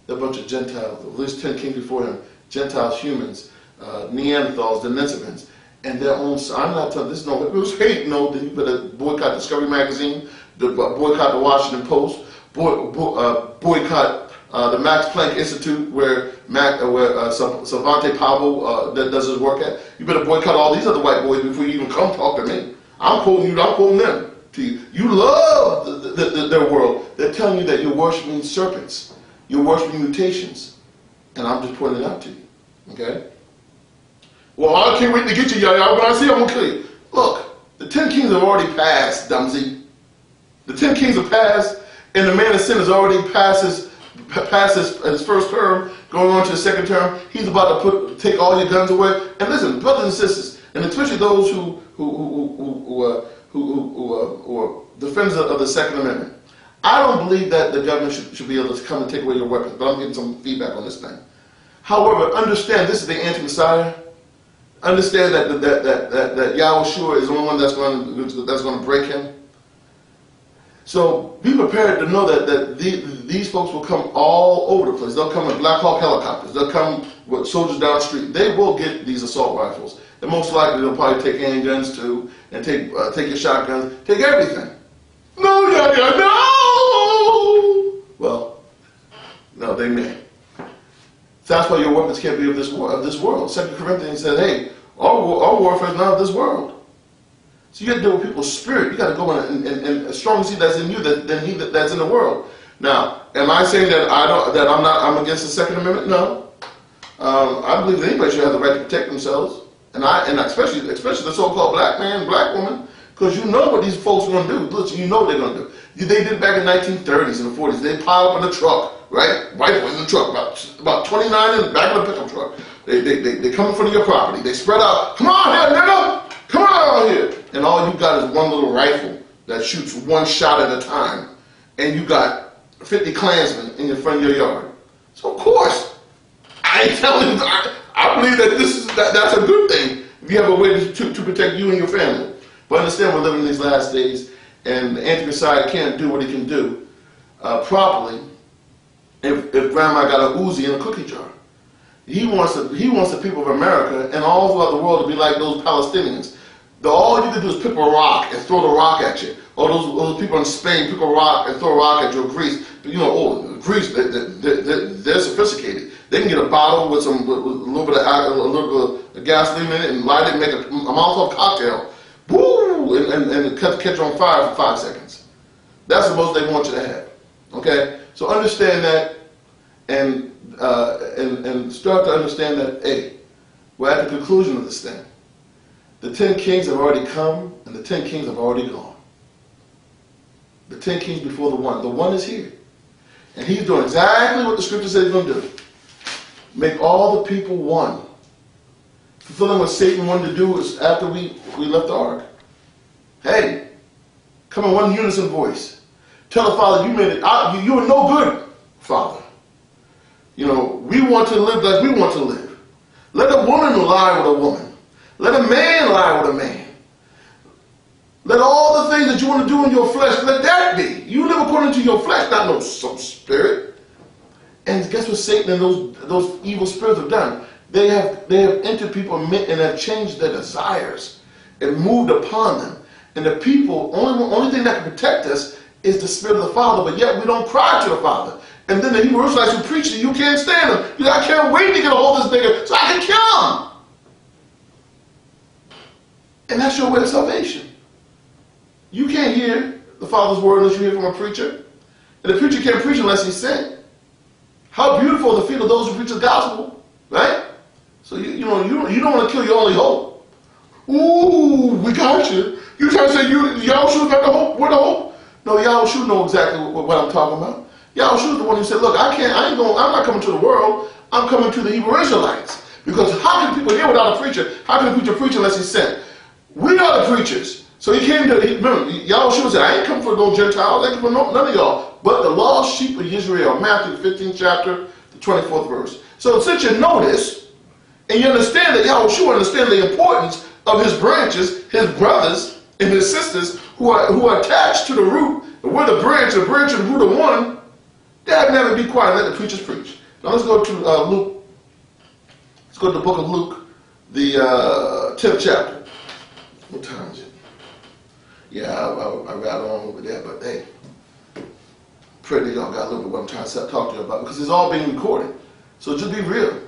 Speaker 2: They're a bunch of Gentiles, at least 10 kings before him, Gentiles, humans, Neanderthals, Denisovans, and their own. I'm not telling this. No, it was hate. No, then you better boycott Discovery Magazine, boycott the Washington Post, boycott the Max Planck Institute, where Savante Pablo does his work at. You better boycott all these other white boys before you even come talk to me. I'm quoting you. I'm quoting them to you. You love their world. They're telling you that you're worshiping serpents. You're worshiping mutations. And I'm just pointing it out to you. Okay? Well, I can't wait to get you, Yahya. When I see you, I'm going to kill you. Look, the 10 kings have already passed, Dumsy. The 10 kings have passed, and the man of sin has already passed his first term, going on to his second term. He's about to take all your guns away. And listen, brothers and sisters, and especially those who are defenders of the Second Amendment, I don't believe that the government should be able to come and take away your weapons, but I'm getting some feedback on this thing. However, understand this is the anti-Messiah. Understand that Yahweh is the only one that's going to break him. So be prepared to know that these folks will come all over the place. They'll come with Black Hawk helicopters. They'll come with soldiers down the street. They will get these assault rifles. And most likely they'll probably take handguns too, and take your shotguns, take everything. No, Yahya, no! Well, no, they may. So that's why your weapons can't be of this world. 2 Corinthians said, hey, our warfare is not of this world. So you got to deal with people's spirit. You got to go in and strongly see that's in you than he that's in the world. Now, am I saying that I'm against the Second Amendment? No. I believe that anybody should have the right to protect themselves, and especially the so-called black man, black woman, because you know what these folks are going to do. Listen, you know what they're going to do. They did back in the 1930s and the 40s. They pile up in the truck, right? White boys in the truck, about 29 in the back of the pickup truck. They come in front of your property. They spread out. Come on here, nigga! Come on here! And all you got is one little rifle that shoots one shot at a time, and you got 50 Klansmen in front of your yard. So of course, I ain't telling you. I believe that that's a good thing if you have a way to protect you and your family. But understand, we're living in these last days, and the anti-Messiah can't do what he can do properly if Grandma got a Uzi in a cookie jar. He wants the people of America and all throughout the world to be like those Palestinians. All you can do is pick a rock and throw the rock at you. Or those people in Spain pick a rock and throw a rock at you. Or Greece, Greece, they're sophisticated. They can get a bottle with a little bit of gasoline in it and light it and make a Molotov cocktail. Woo! And catch on fire for 5 seconds. That's the most they want you to have. Okay? So understand that and start to understand that, hey, we're at the conclusion of this thing. The 10 kings have already come, and the 10 kings have already gone. The 10 kings before the one. The one is here. And he's doing exactly what the scripture says he's going to do. Make all the people one. Fulfilling what Satan wanted to do is after we left the ark. Hey, come in one unison voice. Tell the Father, you made it. You are no good, Father. We want to live like we want to live. Let a woman lie with a woman. Let a man lie with a man. Let all the things that you want to do in your flesh, let that be. You live according to your flesh, not some spirit. And guess what Satan and those evil spirits have done? They have entered people and have changed their desires and moved upon them. And the people, only thing that can protect us is the Spirit of the Father, but yet we don't cry to the Father. And then the Hebrew Israelites who preach to you can't stand them. You're like, I can't wait to get a hold of this nigga so I can kill him. And that's your way of salvation. You can't hear the Father's word unless you hear from a preacher. And the preacher can't preach unless he's sent. How beautiful are the feet of those who preach the gospel, right? So you don't want to kill your only hope. Ooh, we got you. You trying to say Yahweh got the hope? Where the hope? No, Yahweh know exactly what I'm talking about. Yahweh is the one who said, look, I'm not coming to the world. I'm coming to the Hebrew Israelites. Because how can people hear without a preacher? How can a preacher preach unless he's sent? We are the preachers. So he came to, remember, Yahweh said, I ain't come for no Gentiles, I ain't come for none of y'all, but the lost sheep of Israel. Matthew 15th chapter, the 24th verse. So since you know this, and you understand that Yahweh understand the importance of his branches, his brothers, and his sisters who are attached to the root, and we're the branch and the root of one, Dad never be quiet, let the preachers preach. Now let's go to Luke. Let's go to the book of Luke, the 10th chapter. What time is it? Yeah, I rattle on over there, but hey, pray that y'all got a little bit what I'm trying to talk to you about, because it's all being recorded. So just be real.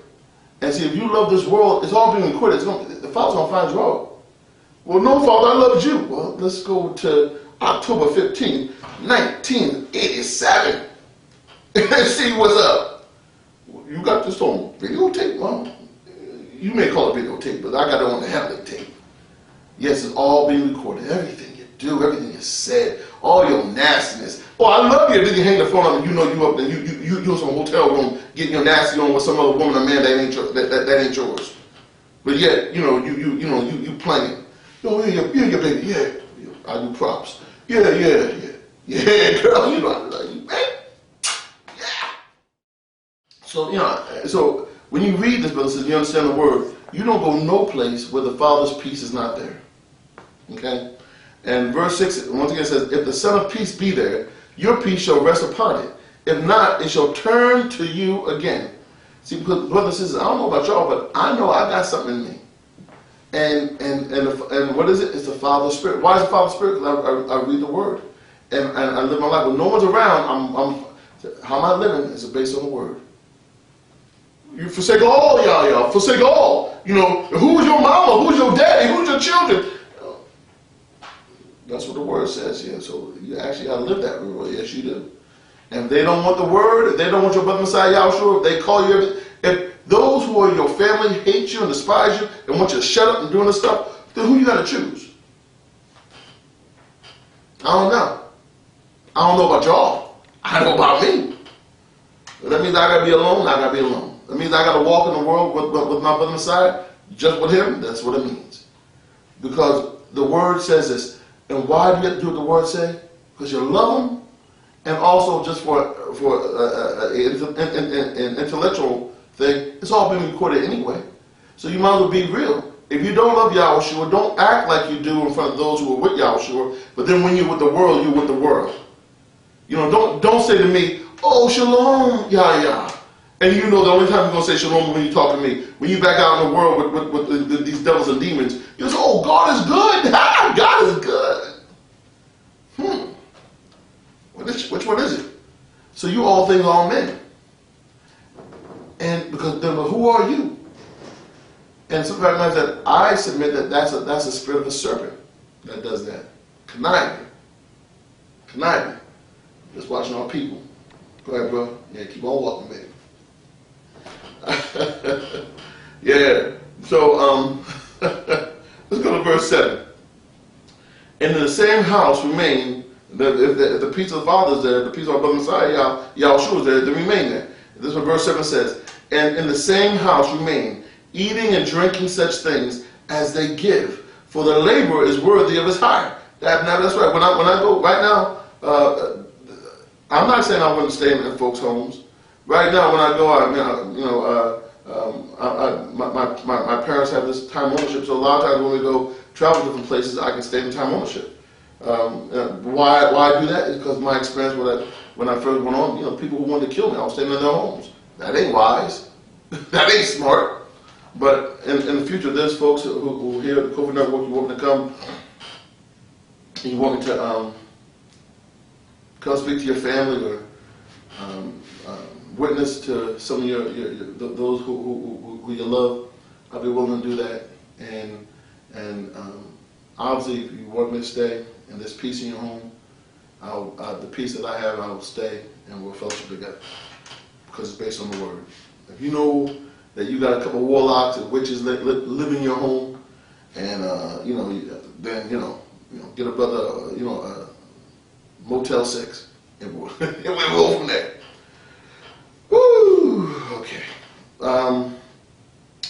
Speaker 2: And see, if you love this world, it's all being recorded. The Father's going to find you out. Well, no, Father, I loved you. Well, let's go to October 15th, 1987. And see what's up. You got this on videotape? Well, you may call it videotape, but I got it on the heavenly tape. Yes, it's all being recorded. Everything you do, everything you said, all your nastiness. Oh, I love you. Then you hang the phone up and you know you up there, you in some hotel room getting your nasty on with some other woman or man that ain't yours. But yet, you playing. You're your baby. Yeah, I do props. Yeah, girl. You know I love you, man. Yeah. So when you read this, brother, says you understand the word. You don't go no place where the Father's peace is not there. Okay? And verse 6, once again, says, if the Son of Peace be there, your peace shall rest upon it. If not, it shall turn to you again. See, because brothers and sisters, I don't know about y'all, but I know I got something in me. And what is it? It's the Father's Spirit. Why is the Father's Spirit? Because I read the Word. And I live my life. When no one's around, how am I living? It's based on the Word. You forsake all, Yahya. Forsake all. Who's your mama? Who's your daddy? Who's your children? That's what the word says here. So you actually got to live that rule. Yes, you do. And if they don't want the word, if they don't want your brother Messiah Yahshua, if they call you, if those who are your family hate you and despise you and want you to shut up and doing this stuff, then who you got to choose? I don't know. I don't know about y'all. I know about me. But that means I got to be alone. I got to be alone. That means I got to walk in the world with my brother Messiah, just with him. That's what it means. Because the word says this. And why do you have to do what the word say? Because you love him, and also just for an intellectual thing, it's all been recorded anyway. So you might as well be real. If you don't love Yahweh, don't act like you do in front of those who are with Yahweh, but then when you're with the world, you're with the world. Don't say to me, oh, shalom, Yahya. And the only time you're going to say shalom when you talk to me, when you back out in the world with these devils and demons, you say, oh, God is good. God is good. Which one is it? So you all things, all men. And because then, who are you? And somebody might say, I submit that that's a spirit of the serpent that does that. Conniving. Just watching our people. Go ahead, bro. Yeah, keep on walking, baby. Yeah. So let's go to verse 7. And in the same house remain, if the peace of the Father is there, the peace of our brother Messiah, Yahshua is there, then remain there. This is what verse 7 says. And in the same house remain, eating and drinking such things as they give, for the laborer is worthy of his hire. Now that's right. When I go right now, I'm not saying I wouldn't stay in folks' homes. Right now, when I go out, my parents have this time ownership, so a lot of times when we go travel to different places, I can stay in time ownership. Why I do that is because my experience when I first went on, people who wanted to kill me, I was staying in their homes. That ain't wise. That ain't smart. But in the future, there's folks who hear the COVID network, you want me to come, and you want me to come speak to your family or witness to some of those who you love. I'll be willing to do that. And obviously, if you want me to stay and there's peace in your home, the peace that I have, I will stay and we'll fellowship together because it's based on the word. If you know that you got a couple of warlocks and witches live in your home, and then get a brother, Motel 6, and we'll go from there. Woo! Okay.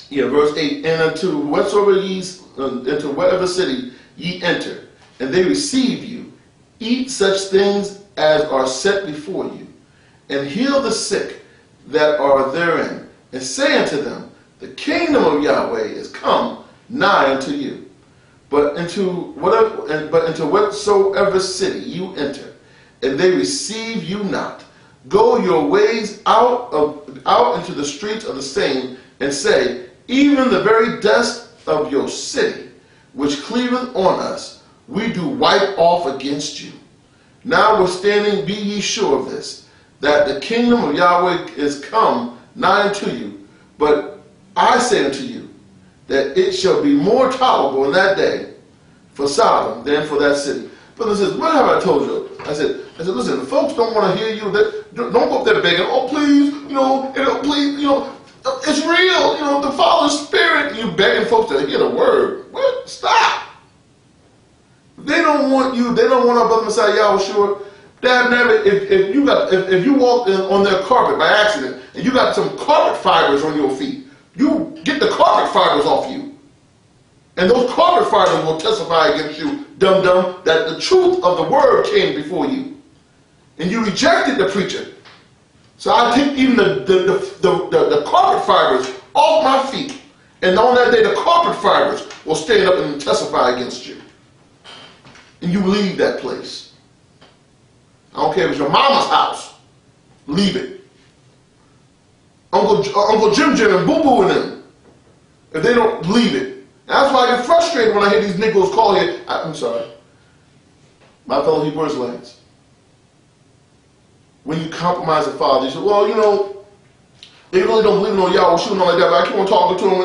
Speaker 2: Verse 8. And into whatsoever into whatever city ye enter, and they receive you, eat such things as are set before you, and heal the sick that are therein, and say unto them, the kingdom of Yahweh is come nigh unto you. But into whatsoever city you enter, and they receive you not, go your ways out into the streets of the same, and say, even the very dust of your city, which cleaveth on us, we do wipe off against you. Notwithstanding, be ye sure of this, that the kingdom of Yahweh is come nigh unto you. But I say unto you, that it shall be more tolerable in that day for Sodom than for that city. Brother says, what have I told you? I said, listen, folks don't want to hear you. Don't go up there begging, oh please, please, it's real, the Father's Spirit. You begging folks to hear the word. What? Stop. They don't want you. They don't want our brother Messiah Yahweh. If you walked on their carpet by accident and you got some carpet fibers on your feet, you get the carpet fibers off you. And those carpet fibers will testify against you, dum-dum, that the truth of the word came before you. And you rejected the preacher. So I take even the carpet fibers off my feet. And on that day, the carpet fibers will stand up and testify against you. And you leave that place. I don't care if it's your mama's house. Leave it. Uncle Jim and Boo Boo and them. If they don't, leave it. And that's why I get frustrated when I hear these Negroes call here. I'm sorry. My fellow Hebrew Israelites. When you compromise the Father, you say, well, they really don't believe in no Yahweh shooting like that, but I keep on talking to them,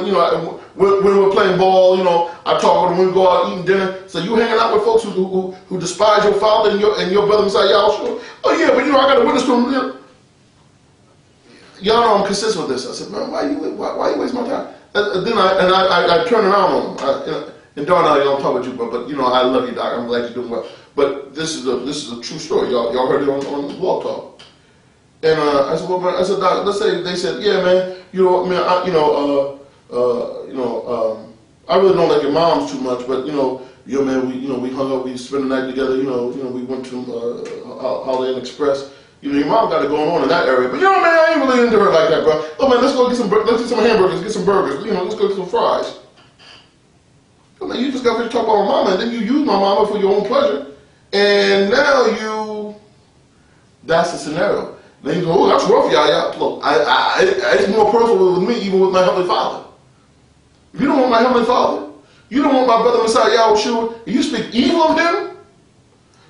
Speaker 2: when we're playing ball, I talk to them when we go out eating dinner. So you hanging out with folks who despise your father and your brother Messiah Yahweh? Oh yeah, but I got to witness to them. Y'all know I'm consistent with this. I said, man, why you waste my time? Then I turn around on them. And Darnell, I don't talk with you, but I love you, Doc. I'm glad you're doing well. But this is a true story. Y'all heard it on Blogtalk. And I said, well, man, Doc, let's say they said, yeah, man, I really don't like your moms too much, but man, we hung up, we spent the night together, we went to Holiday Inn Express. Your mom got it going on in that area, but man, I ain't really into her like that, bro. Oh man, let's get some hamburgers, get some burgers, let's go get some fries. Oh man, you just got to talk about my mama, and then you use my mama for your own pleasure, and now that's the scenario. Then you go, oh, that's rough, Yahya. Look, it's more personal with me, even with my Heavenly Father. If you don't want my Heavenly Father, you don't want my brother Messiah Yahweh, and you speak evil of them,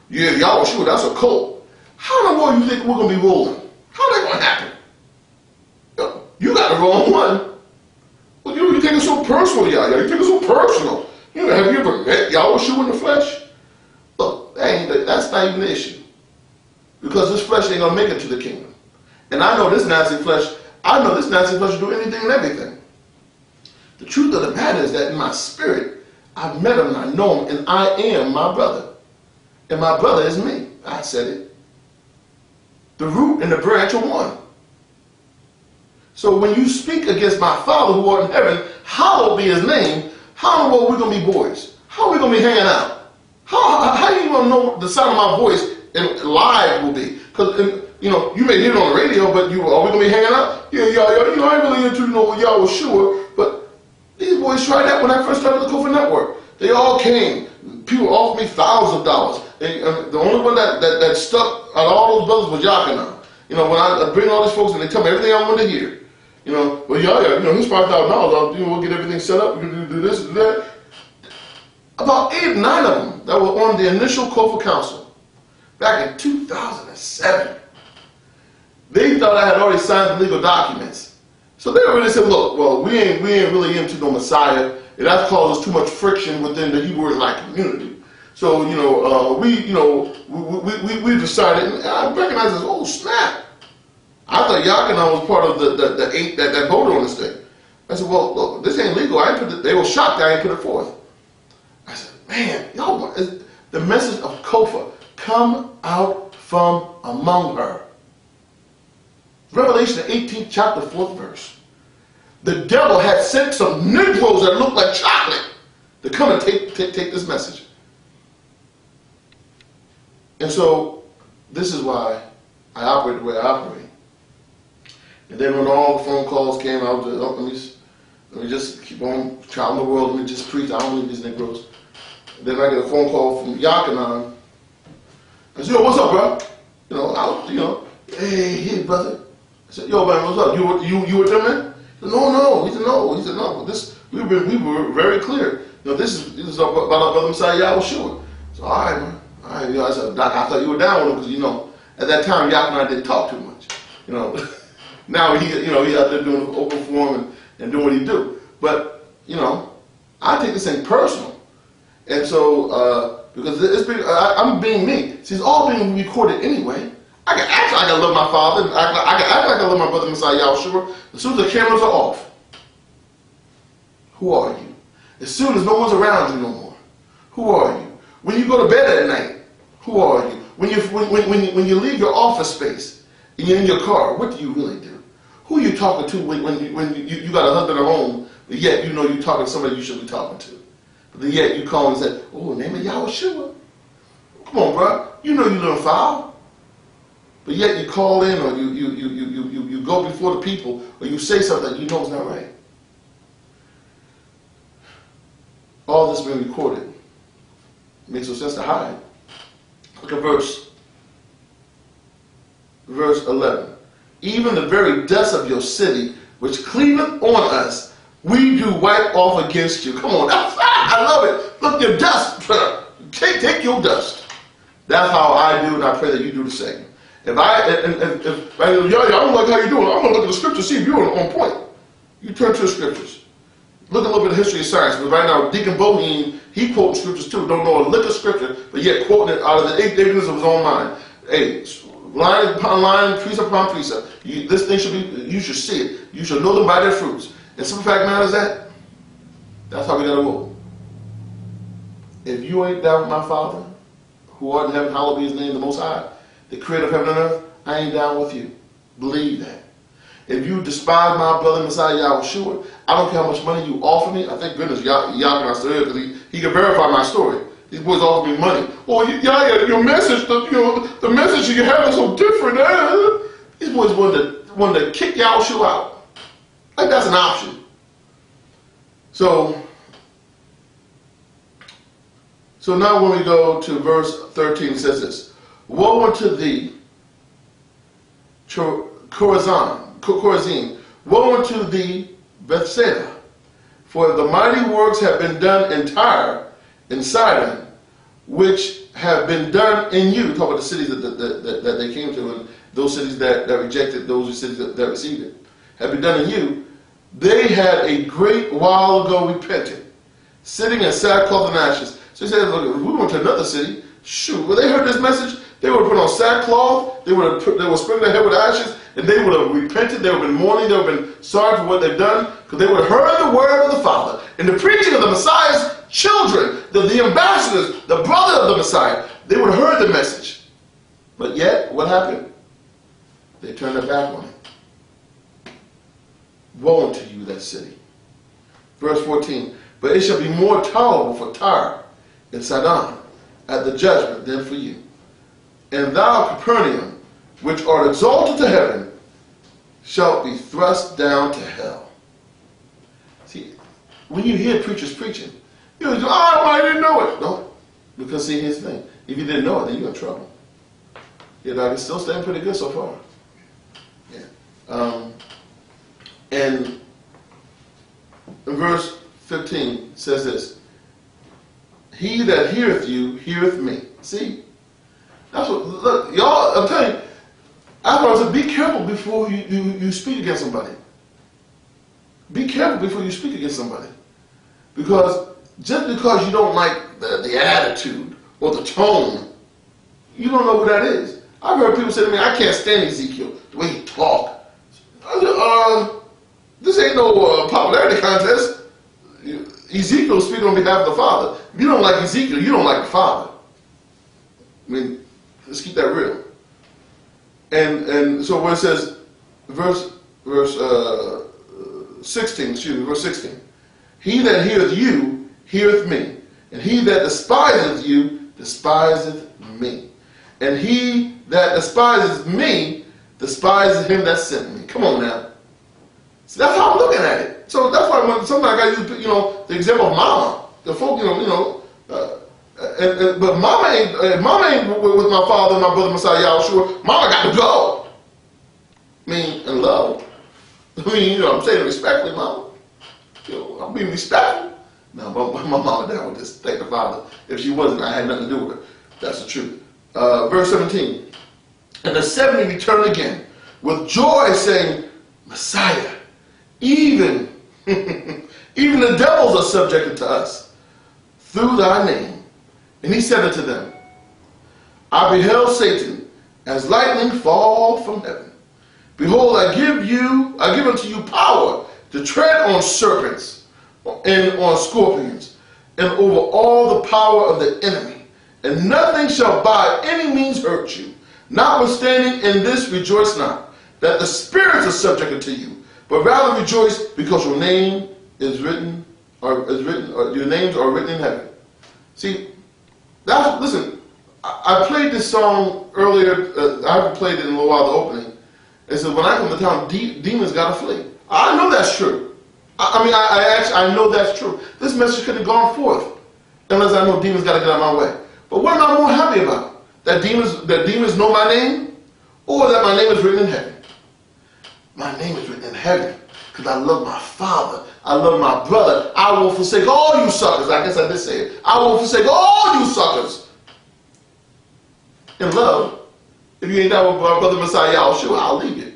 Speaker 2: yeah, Yahweh, that's a cult. How in the world you think we're going to be rolling? How that going to happen? You got the wrong one. Well, you take it so personal, Yahya. You take it so personal. Have you ever met Yahweh in the flesh? Look, that's not even the issue. Because this flesh ain't going to make it to the kingdom. And I know this nasty flesh will do anything and everything. The truth of the matter is that in my spirit, I've met him and I know him, and I am my brother. And my brother is me. I said it. The root and the branch are one. So when you speak against my Father who art in heaven, hallowed be his name, how in the world are we going to be boys? How are we going to be hanging out? How are you going to know the sound of my voice and live will be? Because, you may hear it on the radio, but are we going to be hanging out? Yeah, I ain't really into Yahweh sure, but these boys tried that when I first started the Kofa Network. They all came. People offered me thousands of dollars. And the only one that stuck out of all those brothers was Yahya. When I bring all these folks and they tell me everything I want to hear. Well, Yahya, here's $5,000. We'll get everything set up. We can do this and that. About 8 or 9 of them that were on the initial Kofa Council back in 2007. They thought I had already signed the legal documents. So they already said, look, well, we ain't really into no Messiah. And that causes too much friction within the Hebrew Israelite community. So, we decided, and I recognized this, oh snap. I thought Yahya was part of the 8 that voted on this thing. I said, well, look, this ain't legal. They were shocked that I ain't put it forth. I said, man, y'all, the message of Kofa, come out from among her. Revelation 18th chapter 4th verse. The devil had sent some Negroes that looked like chocolate to come and take this message. And so this is why I operate the way I operate. And then when all the phone calls came out, let me just keep on traveling the world. Let me just preach. I don't need these Negroes. Then I get a phone call from Yahya. I said, yo, what's up, bro? Hey, brother. I said, yo, man, what's up? You with them, man? He said, no. He said, no. But we were very clear. This is about our brother Messiah Yahweh. So, all right, man. All right, I said, Doc, I thought you were down with him because, at that time, Yahya and I didn't talk too much. Now he out there doing open forum and doing what he do. But, I take this thing personal. And so, because I'm being me. See, it's all being recorded anyway. I can act like I love my father. I can act like I love my brother Messiah Yahweh. As soon as the cameras are off, who are you? As soon as no one's around you no more, who are you? When you go to bed at night, who are you? When you leave your office space and you're in your car, what do you really do? Who are you talking to when you got a husband at home, but yet you're talking to somebody you should be talking to? But yet you call and say, oh, name of Yahweh. Come on, bro. You live foul. But yet you call in or you go before the people or you say something that you know is not right. All this has been recorded. It makes no sense to hide. Look at verse 11. Even the very dust of your city, which cleaveth on us, we do wipe off against you. Come on, I love it. Look, your dust. Take your dust. That's how I do, and I pray that you do the same. If I don't like how you're doing, I'm going to look at the scriptures, see if you're on point. You turn to the scriptures. Look a little bit of history of science, but right now, Deacon Boheen, he quotes scriptures too. Don't know a lick of scripture, but yet quoting it out of the ignorance of his own mind. Hey, line upon line, precept upon precept. This thing you should see it. You should know them by their fruits. And simple fact matter is that's how we got to roll. If you ain't down with my Father, who art in heaven, hallowed be his name, the Most High, the creator of heaven and earth, I ain't down with you. Believe that. If you despise my brother Messiah Yahweh, I don't care how much money you offer me. I thank goodness Yahya still here because he can verify my story. These boys offer me money. Oh, Yahya, your message, the message you have is so different. These boys wanted to kick Yahweh out. Like that's an option. So now when we go to verse 13, it says this. Woe unto thee, Chorazin. Woe unto thee, Bethsaida. For the mighty works have been done in Tyre and Sidon, which have been done in you. Talk about the cities that they came to, and those cities that rejected, those cities that received it. Have been done in you. They had a great while ago repented, sitting in sackcloth and ashes. So he said, look, if we went to another city, shoot, when they heard this message, they would have put on sackcloth, they would sprinkle their head with ashes, and they would have repented, they would have been mourning, they would have been sorry for what they've done, because they would have heard the word of the Father. And the preaching of the Messiah's children, the ambassadors, the brother of the Messiah, they would have heard the message. But yet, what happened? They turned their back on it. Woe unto you, that city. Verse 14, but it shall be more tolerable for Tyre and Sidon at the judgment than for you. And thou, Capernaum, which art exalted to heaven, shalt be thrust down to hell. See, when you hear preachers preaching, you know, I didn't know it. No, because see, here's the thing. If you didn't know it, then you're in trouble. Yeah, dog, it's still staying pretty good so far. Yeah. And verse 15 says this. He that heareth you, heareth me. See? That's what, look, y'all, I'm telling you, I said, be careful before you speak against somebody. Be careful before you speak against somebody. Because just because you don't like the attitude or the tone, you don't know who that is. I've heard people say to me, I can't stand Ezekiel, the way he talk. I said, this ain't no popularity contest. Ezekiel speaking on behalf of the Father. If you don't like Ezekiel, you don't like the Father. I mean, let's keep that real. And so when it says, verse 16, he that heareth you, heareth me, and he that despiseth you, despiseth me. And he that despises me despises him that sent me. Come on now. See, that's how I'm looking at it. So that's why when somebody got used, the example of mama. The folk, but mama ain't with my father, my brother, Messiah, Yahweh. Mama got to go. I mean, in love. I mean, I'm saying respectfully, mama. I'm being respectful. No, my mama and dad would just thank the Father. If she wasn't, I had nothing to do with her. That's the truth. Verse 17. And the 70 returned again with joy, saying, Messiah, even the devils are subjected to us through thy name. And he said unto them, I beheld Satan as lightning fall from heaven. Behold, I give unto you power to tread on serpents and on scorpions and over all the power of the enemy, and nothing shall by any means hurt you. Notwithstanding, in this rejoice not, that the spirits are subject unto you, but rather rejoice because your name is written, or your names are written in heaven. See, listen. I played this song earlier. I haven't played it in a little while. The opening. It says, "When I come to town, demons gotta flee." I know that's true. I know that's true. This message could have gone forth unless I know demons gotta get out of my way. But what am I more happy about? That demons know my name, or that my name is written in heaven? My name is written in heaven because I love my Father. I love my brother. I will forsake all you suckers. I guess I did say it. I will forsake all you suckers. In love, if you ain't down with my brother Messiah, I'll leave you.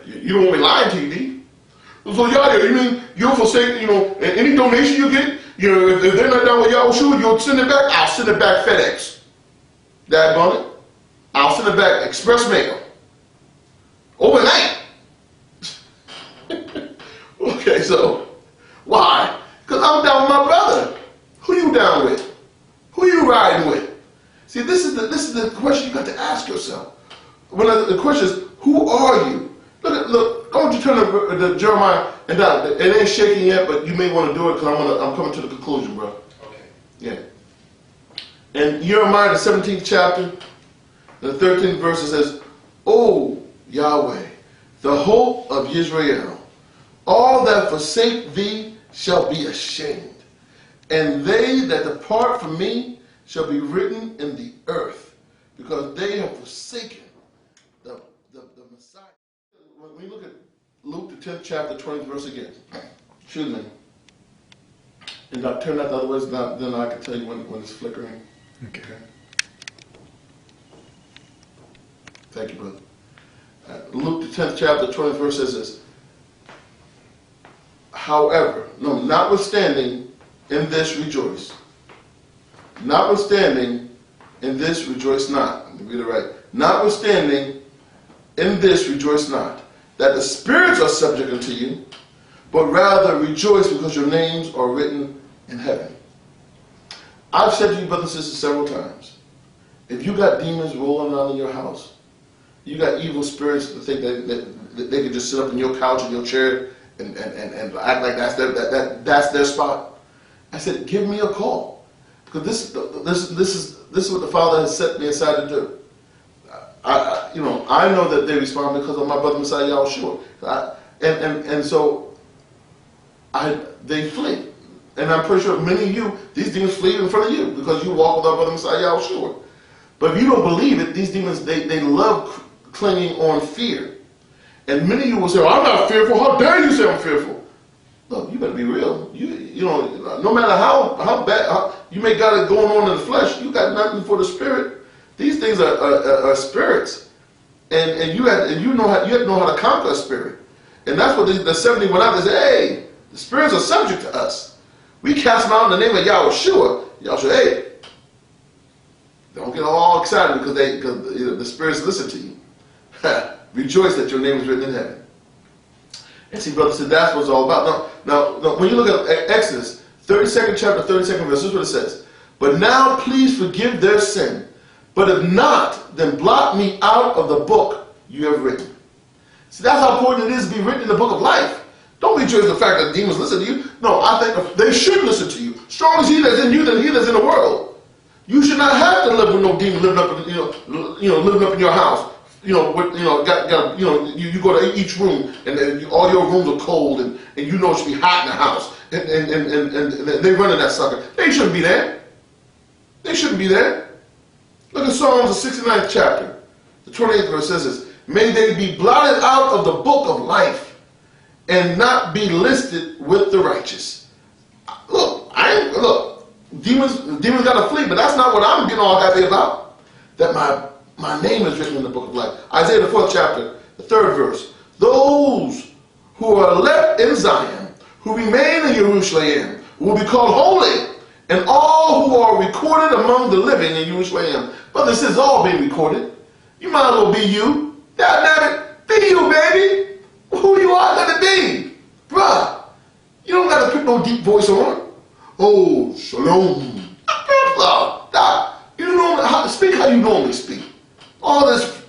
Speaker 2: You don't want me lying to you, D. So Yahya, you mean you'll forsake, any donation you get, if they're not down with Yahushua, you'll send it back? I'll send it back FedEx. Dad on it. I'll send it back express mail. Overnight. Okay, so why? Because I'm down with my brother. Who you down with? Who you riding with? See, this is the question you got to ask yourself. The question is, who are you? Look. I want you to turn to Jeremiah, and it ain't shaking yet, but you may want to do it because I'm coming to the conclusion, bro.
Speaker 3: Okay.
Speaker 2: Yeah. And Jeremiah, the 17th chapter, the 13th verse, it says, "O Yahweh, the hope of Israel, all that forsake thee shall be ashamed, and they that depart from me shall be written in the earth, because they have forsaken the Messiah." When you look at Luke, the 10th chapter, 20th verse again. Excuse me. And I'll turn that the other way, then I can tell you when it's flickering.
Speaker 3: Okay.
Speaker 2: Thank you, brother. Luke, the 10th chapter, 20th verse says this. Notwithstanding, in this rejoice. Notwithstanding, in this rejoice not. Let me read it right. Notwithstanding, in this rejoice not, that the spirits are subject unto you, but rather rejoice because your names are written in heaven. I've said to you, brothers and sisters, several times, if you got demons rolling around in your house, you got evil spirits that think that they can just sit up in your couch or your chair and act like that's their spot, I said, give me a call, because this is what the Father has set me aside to do. I know that they respond because of my brother Messiah Yahushua. And so they flee. And I'm pretty sure many of you, these demons flee in front of you because you walk with our brother Messiah Yahushua. But if you don't believe it, these demons, they love clinging on fear. And many of you will say, I'm not fearful. How dare you say I'm fearful? Look, you better be real. No matter how bad, you may got it going on in the flesh, you got nothing for the spirit. These things are spirits, and you have to know how to conquer a spirit, and that's what the 70 went out and said. Hey, the spirits are subject to us. We cast them out in the name of Yahushua. Yahushua, hey, don't get all excited because the spirits listen to you. Rejoice that your name is written in heaven. And see, brother, that's what it's all about. Now, when you look at Exodus 32nd chapter, 32nd verse, this is what it says. But now, please forgive their sin. But if not, then blot me out of the book you have written. See, that's how important it is to be written in the book of life. Don't rejoice in the fact that demons listen to you. No, I think they should listen to you. Strong as he that's in you than he that's in the world. You should not have to live with no demon living up, living up in your house. You go to each room, and all your rooms are cold, and you know it should be hot in the house, and they running that sucker. They shouldn't be there. They shouldn't be there. Look at Psalms, the 69th chapter, the 28th verse says this: may they be blotted out of the book of life, and not be listed with the righteous. Look, demons gotta flee, but that's not what I'm getting all happy about. That my name is written in the book of life. Isaiah the 4th chapter, the 3rd verse. Those who are left in Zion, who remain in Jerusalem, will be called holy, and all who are recorded among the living in Jerusalem. But this is all being recorded. You might as well be you. God damn it, be you, baby. Who you are, let it be. Bruh, you don't got to put no deep voice on. Oh, shalom. You don't speak how you normally speak. All this,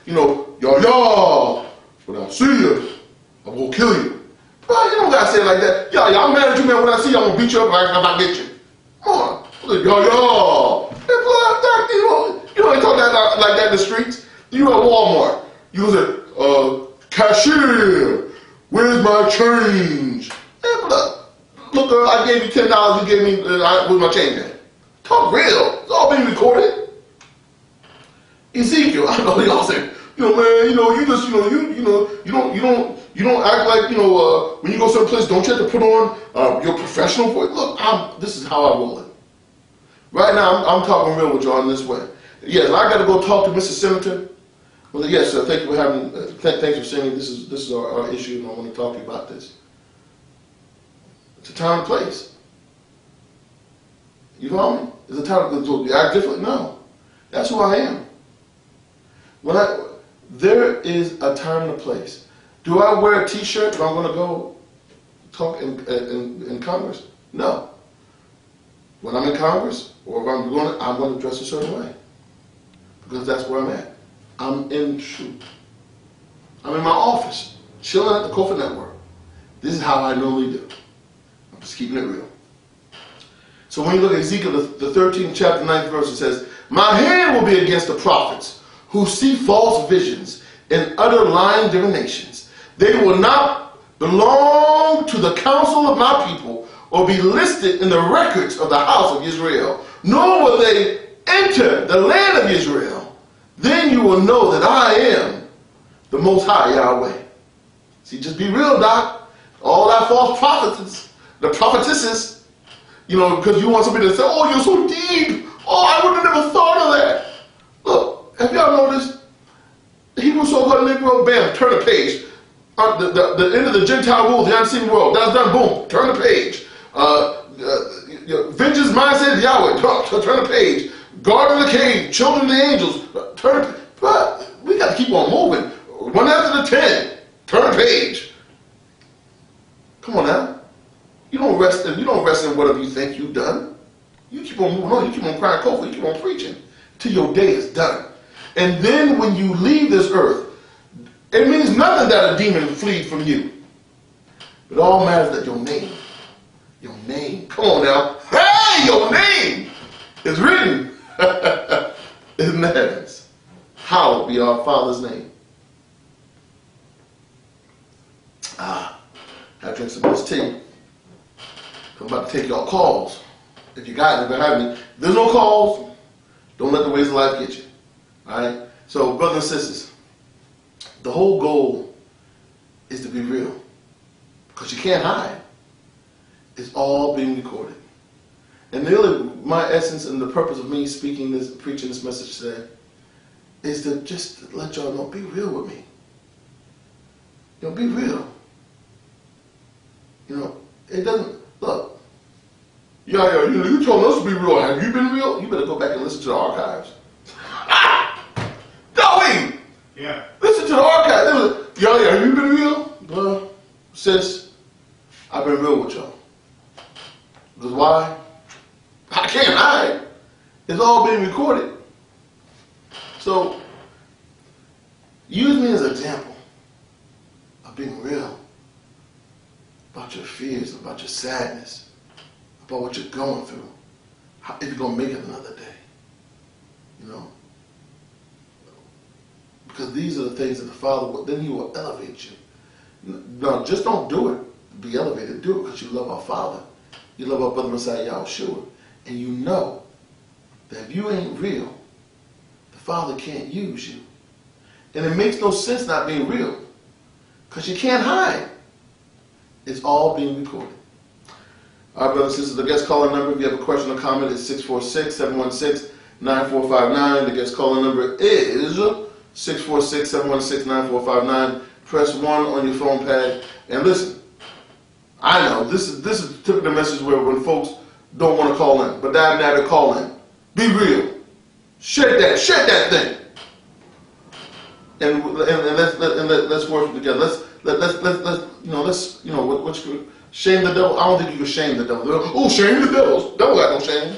Speaker 2: Yahya, when I see you, I'm going to kill you. Bro, you don't got to say it like that. Yahya, I'm mad at you, man. When I see you, I'm going to beat you up if I get you. Come on. Yahya. You don't talk like that in the streets. You at Walmart. You say, cashier, where's my change? Hey, look, I gave you $10. You gave me, where's my change at? Talk real. It's all being recorded. Ezekiel, I know y'all say, man, you don't act like, when you go someplace, don't you have to put on your professional voice? Look, this is how I roll it. Right now, I'm talking real with y'all in this way. Yes, I got to go talk to Mr. Senator. Well, yes, sir. Thank you for having. Thanks for saying this is our issue, and I want to talk to you about this. It's a time and place. You follow me? It's a time to act differently. No, that's who I am. There is a time and a place. Do I wear a T-shirt when I'm going to go talk in Congress? No. When I'm in Congress, or if I'm going to dress a certain way, because that's where I'm at. I'm in truth. I'm in my office, chilling at the Kofa Network. This is how I normally do. I'm just keeping it real. So when you look at Ezekiel, the 13th chapter, 9th verse, it says, my hand will be against the prophets who see false visions and utter lying divinations. They will not belong to the council of my people or be listed in the records of the house of Israel, nor will they enter the land of Israel. Then you will know that I am the Most High Yahweh. See, just be real, Doc. All that false prophets, the prophetesses, because you want somebody to say, oh, you're so deep. Oh, I would have never thought of that. Look, have y'all noticed? The Hebrew so-called Negro, bam, turn the page. The end of the Gentile rule, the unseen world. That's done, boom, turn the page. Vengeance mindset of Yahweh, turn the page. Guard in the cave, children of the angels, turn the page. But we got to keep on moving. One after the 10, turn the page. Come on now. You don't rest in whatever you think you've done. You keep on moving on. You keep on crying cold. You keep on preaching till your day is done. And then when you leave this earth, it means nothing that a demon fleed from you. It all matters that your name, come on now. Hey, your name is written in the heavens. Hallowed be our Father's name. I drink some of this tea. I'm about to take y'all calls. If you got it, if there's no calls, don't let the ways of life get you. Alright? So, brothers and sisters, the whole goal is to be real. Because you can't hide. It's all being recorded. And really, my essence and the purpose of me preaching this message today is to just let y'all know, be real with me. Be real. It doesn't, look, Yahya, you told us to be real. Have you been real? You better go back and listen to the archives. Going!
Speaker 3: Yeah.
Speaker 2: Listen to the archives. Yahya, have you been real? Well, sis, I've been real with y'all. Because why? I can't hide. It's all being recorded. So, use me as an example of being real about your fears, about your sadness, about what you're going through. If you're going to make it another day. you know. Because these are the things that the Father will, then He will elevate you. No, just don't do it. Be elevated. Do it because you love our Father. You love our brother Messiah Yahushua. And you know that if you ain't real, the Father can't use you. And it makes no sense not being real. Because you can't hide. It's all being recorded. All right, brothers and sisters, the guest caller number, if you have a question or comment, is 646-716-9459. The guest caller number is 646-716-9459. Press 1 on your phone pad. And listen, I know this is typically the message where when folks don't want to call in, but now they call in. Be real. Shake that thing. And let's work together. Let's shame the devil. I don't think you can shame the devil. Oh, shame the devil. Devil got no shame.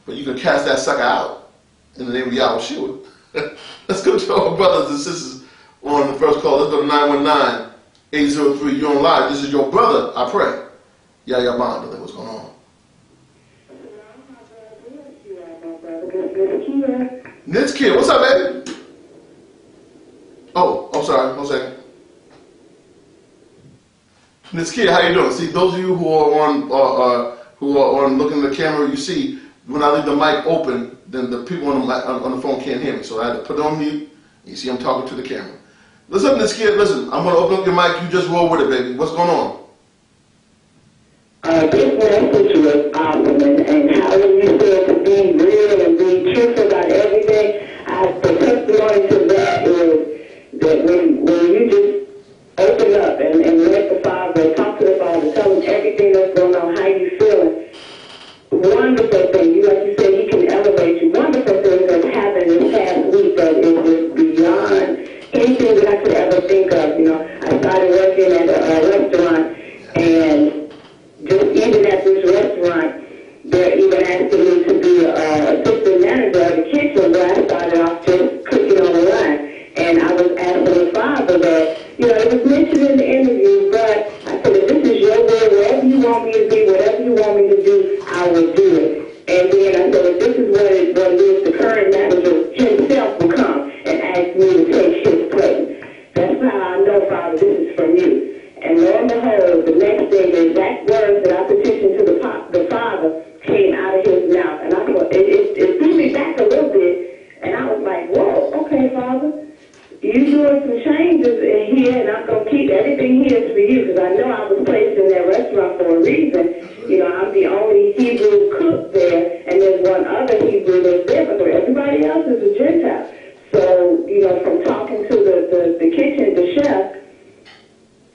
Speaker 2: But you can cast that sucker out in the name of Yahushua. Let's go to our brothers and sisters on the first call. Let's go to 919-803. You're on live. This is your brother, I pray. Yahya Bandele. What's going on? Nitzkia, what's up, baby? Oh, I'm sorry. 1 second. Nitzkia, how you doing? See, those of you who are on looking at the camera, you see when I leave the mic open, then the people on the phone can't hear me. So I had to put it on mute. You see, I'm talking to the camera. Listen, Nitzkia, listen. I'm gonna open up your mic. You just roll with it, baby. What's going on?
Speaker 4: This message was awesome, and how you said to be real and be truthful about everything. The testimony to that is that when you just open up and let the Father, talk to the Father, tell him everything that's going on, how you feeling. Wonderful thing. Like you said, he can elevate you. Wonderful things that's happened this past week that is just beyond anything that I could ever think of. You know, I started working at a restaurant, and just even at this restaurant, they're even asking me to be assistant manager of the kitchen, where I started off just cooking on the line. And I was asking the Father that, you know, it was mentioned in the interview, but I said, if this is your will, wherever you want me to be, whatever you want me to do, I will do it. And then I said, if this is what it is, the current manager himself will come and ask me to take his place. That's how I know, Father, this is from you. And lo and behold, the next day, the exact words that I petitioned to the Father came out of his mouth. And I thought, it threw me back a little bit, and I was like, whoa, okay, Father. You doing some changes in here, and I'm going to keep everything here is for you, because I know I was placed in that restaurant for a reason. You know, I'm the only Hebrew cook there, and there's one other Hebrew that's there, but everybody else is a Gentile. So, you know, from talking to the kitchen, the chef,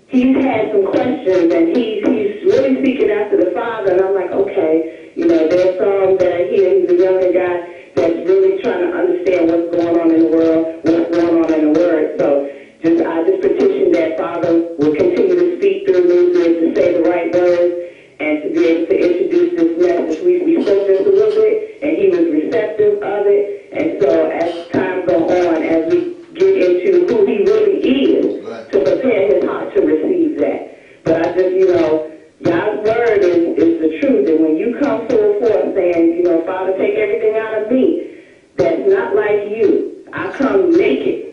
Speaker 4: he's had some questions, and he's really seeking after the Father, and I'm like, okay, you know, there's some that are here. He's a younger guy that's really trying to understand what's going on in the world, what's going on in the Word. So I just petition that Father will continue to speak through me, be able to say the right words, and to be able to introduce this message. We spoke just a little bit, and he was receptive of it. And so as time goes on, as we get into who he really is, to prepare his heart to receive that. But I just, you know, God's word is the truth. And when you come forth saying, you know, Father, take everything out of me that's not like you, I come naked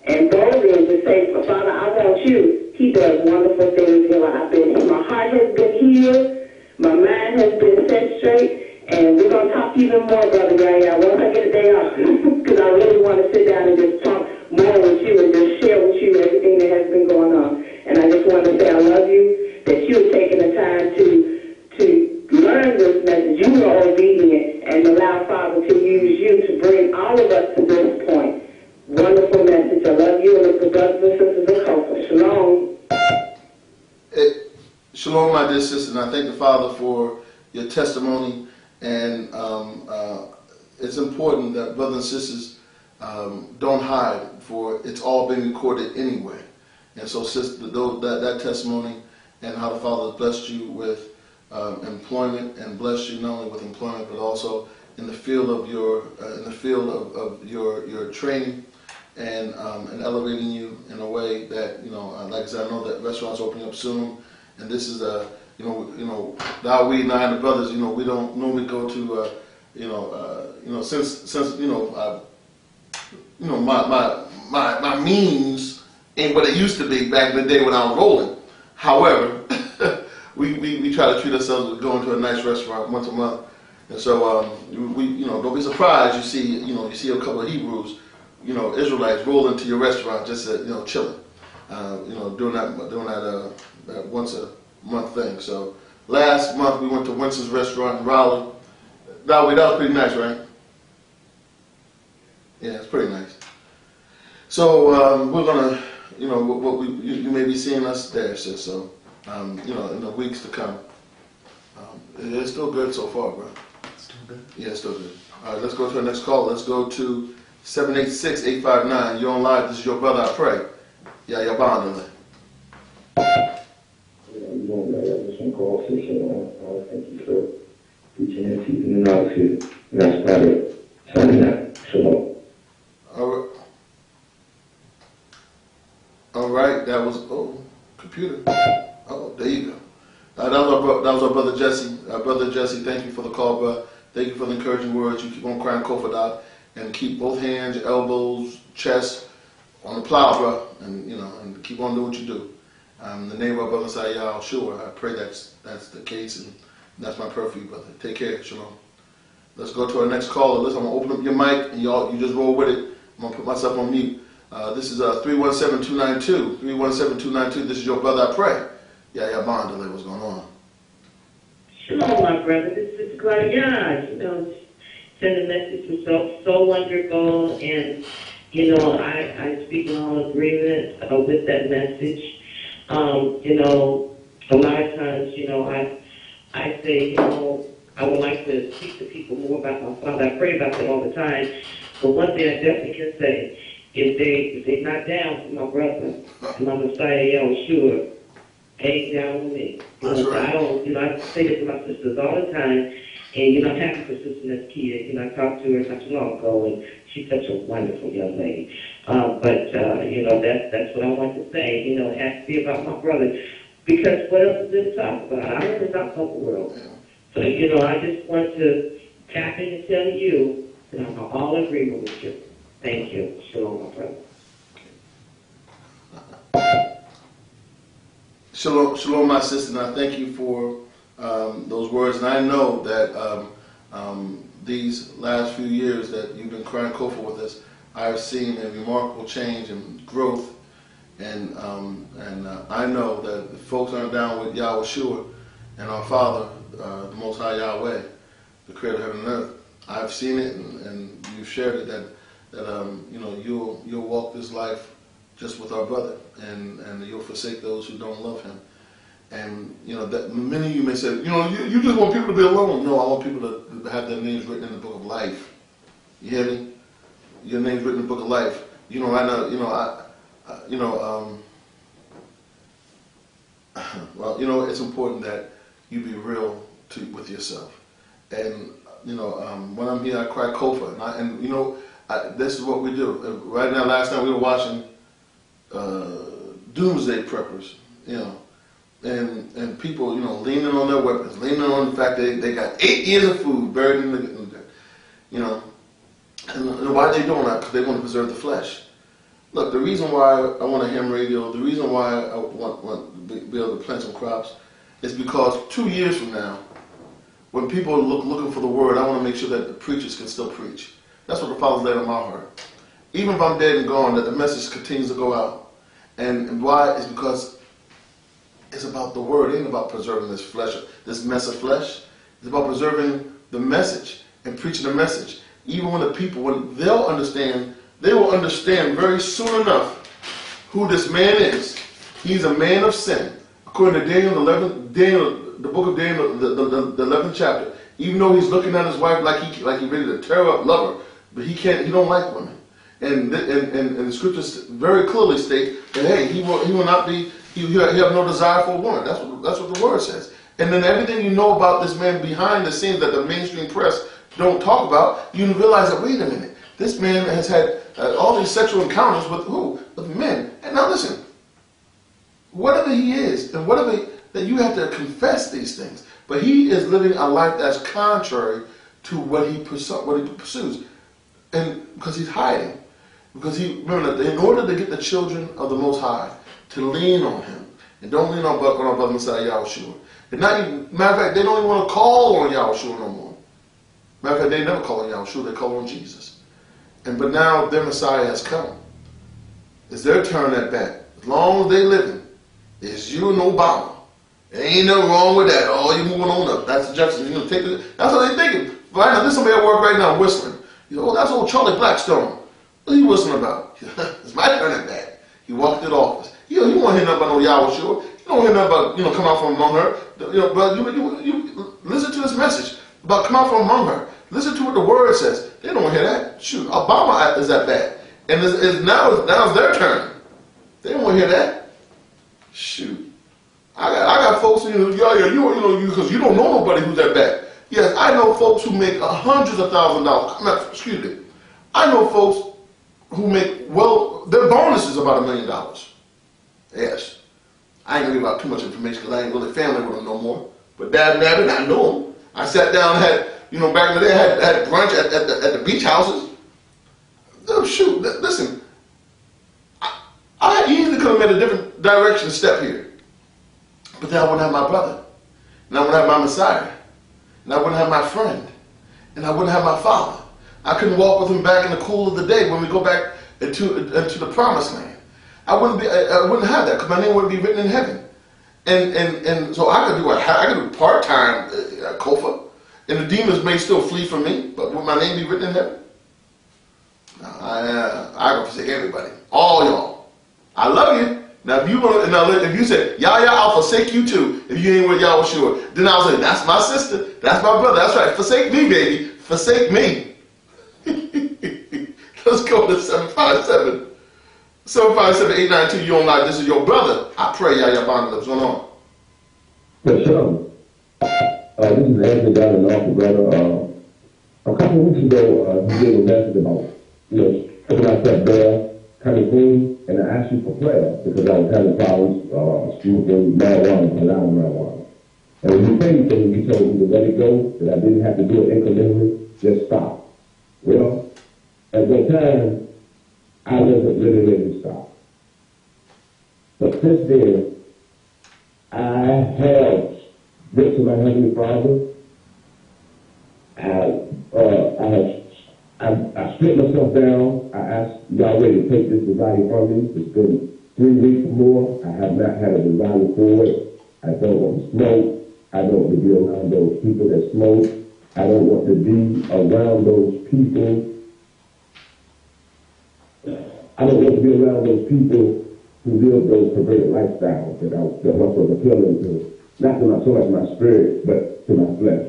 Speaker 4: and boldly and just say, Father, I want you. He does wonderful things in my life. My heart has been healed. My mind has been set straight. And we're going to talk even more, Brother Yahya, once I get a day off. Because I really want to sit down and just talk more with you and just share with you everything that has been going on. And I just want to say I love you, that you have taken the time to learn this message. You were obedient and allow Father to use you to bring all of us to this point. Wonderful message. I love you, and the brothers and sisters of Kofa. Shalom.
Speaker 2: Shalom, my dear sister, and I thank the Father for your testimony. And it's important that brothers and sisters don't hide, for it's all been recorded anyway. And so, sister, that testimony and how the Father blessed you with employment, and blessed you not only with employment but also in the field of your your training, and elevating you in a way that, you know, like I said, I know that restaurants opening up soon, and this is a, you know, now we and I and the brothers, you know, we don't normally go to Since my means ain't what it used to be back in the day when I was rolling. However, we try to treat ourselves with going to a nice restaurant once a month, and so don't be surprised you see a couple of Hebrews, Israelites roll into your restaurant just chilling, doing that once a month thing. So last month we went to Winston's restaurant in Raleigh. That was pretty nice, right? Yeah, it's pretty nice. So we're gonna, you may be seeing us there, sis. So, in the weeks to come. It's still good so far, bro.
Speaker 3: Still good?
Speaker 2: Yeah, it's still good. All right, let's go to our next call. Let's go to 786-859. You're on live. This is your brother, I pray. Yahya, Bandele.
Speaker 4: Thank you for teaching and teaching out to. That's about it. Signing out. Shalom.
Speaker 2: All right, that was, computer. Oh, there you go. That was our brother Jesse. Brother Jesse, thank you for the call, bro. Thank you for the encouraging words. You keep on crying Kofadat and keep both hands, your elbows, chest on the plow, bro. And keep on doing what you do. In the name of our brother Yahweh, I pray that's the case, and that's my prayer for you, brother. Take care. Shalom. Let's go to our next caller. Listen, I'm going to open up your mic, and you just roll with it. I'm going to put myself on mute. This is 317-292. 317-292. This is your brother, I pray. Yahya Bandele, what's going on?
Speaker 5: Shalom, my brother. This is Claudia. Send a message was so wonderful, and I speak in all agreement with that message. A lot of times, I say, I would like to speak to people more about my Father. I pray about them all the time. But one thing I definitely can say, if they're not down for my brother, my Messiah, Yahweh, ain't down with me.
Speaker 2: That's right.
Speaker 5: I say this to my sisters all the time, and I'm happy for Sister Nakia. I talked to her not too long ago, and she's such a wonderful young lady. But that's what I want to say. It has to be about my brother, because what else is there to talk about? I represent the world. So I just want to tap in and tell you that I'm all in agreement with you. Thank you. Shalom, my brother.
Speaker 2: Shalom, my sister, and I thank you for those words. And I know that these last few years that you've been crying Kofa with us, I've seen a remarkable change and growth. And I know that if folks aren't down with Yahweh and our Father, the Most High Yahweh, the Creator of heaven and earth, I've seen it, and you've shared it that you'll walk this life just with our brother, and you'll forsake those who don't love him. And that many of you may say, you just want people to be alone. No, I want people to have their names written in the book of life. You hear me? Your name's written in the book of life. It's important that you be real with yourself. And when I'm here, I cry Kofa, this is what we do. Right now, last night we were watching Doomsday Preppers, and people, leaning on their weapons, leaning on the fact that they got 8 years of food buried in the, and why are they doing that? Because they want to preserve the flesh. Look, the reason why I want a ham radio, the reason why I want to be able to plant some crops, is because 2 years from now, when people are looking for the word, I want to make sure that the preachers can still preach. That's what the Father's laid on my heart. Even if I'm dead and gone, that the message continues to go out. And why? It's because it's about the word. It ain't about preserving this flesh, this mess of flesh. It's about preserving the message and preaching the message. Even when the people, when they'll understand, they will understand very soon enough who this man is. He's a man of sin. According to the book of Daniel, the 11th chapter. Even though he's looking at his wife like he ready to tear up, love her, but he don't like women. And the scriptures very clearly state that he will not be, he'll have no desire for a woman. That's what the word says. And then everything you know about this man behind the scenes that the mainstream press don't talk about, you realize that, wait a minute, this man has had all these sexual encounters with who? With men. And now listen, whatever he is, and whatever, that you have to confess these things. But he is living a life that's contrary to what he pursues. And because he's hiding. Because remember that in order to get the children of the Most High to lean on him, and don't lean on our brother Messiah Yahushua. Matter of fact, they don't even want to call on Yahushua no more. Matter of fact, they never call on Yahushua, they call on Jesus. But now their Messiah has come. It's their turn at bat. As long as they living, it's you and Obama. There ain't nothing wrong with that. Oh, you moving on up. That's the Jefferson. You know, take it. That's what they thinking. Right now, there's somebody at work right now whistling. You know, oh, that's old Charlie Blackstone. What are you whistling about? It's my turn at bat. He walked in the office. You want to hear nothing about no Yahushua. You don't hear nothing about, come out from among her. But you listen to this message about come out from among her. Listen to what the word says. They don't hear that. Shoot, Obama is that bad. And now it's their turn. They don't want to hear that. Shoot. I got folks, because you don't know nobody who's that bad. Yes, I know folks who make hundreds of thousands of dollars. Excuse me. I know folks who make, their bonus is about $1 million. Yes. I ain't gonna give out too much information because I ain't really family with them no more. But Dad and Abby, I know them. I sat down and had, back in the day, had brunch at the beach houses. Oh, shoot, listen. I easily could have made a different direction step here. But then I wouldn't have my brother. And I wouldn't have my Messiah. And I wouldn't have my friend. And I wouldn't have my father. I couldn't walk with him back in the cool of the day when we go back into the promised land. I wouldn't have that because my name wouldn't be written in heaven. And so I could do part-time Kofa. And the demons may still flee from me, but would my name be written in heaven? No, I go forsake everybody. All y'all. I love you. Now if you say, Yahya, I'll forsake you too, if you ain't with Yahushua, then I'll say, that's my sister, that's my brother, that's right. Forsake me, baby. Forsake me. Let's go to 757. 757-892, you don't like this is your brother. I pray, Yahya Bandele. What's going on?
Speaker 6: For sure. This is Anthony down in Norfolk, brother. A couple of weeks ago, he gave a message about, putting myself there, coming clean, and I asked you for prayer because I was having problems smoking marijuana, allowing marijuana. And when you prayed for me, you told me to let it go, that I didn't have to do it incrementally, just stop. Well, at that time, I wasn't really ready to stop. But since then, I have went to my Heavenly Father. I split myself down. I asked Yahweh to take this desire from me. It's been 3 weeks or more. I have not had a desire for it. I don't want to smoke. I don't want to be around those people that smoke. I don't want to be around those people. I don't want to be around those people who live those perverted lifestyles that was appealing to, not to so much my spirit, but to my flesh.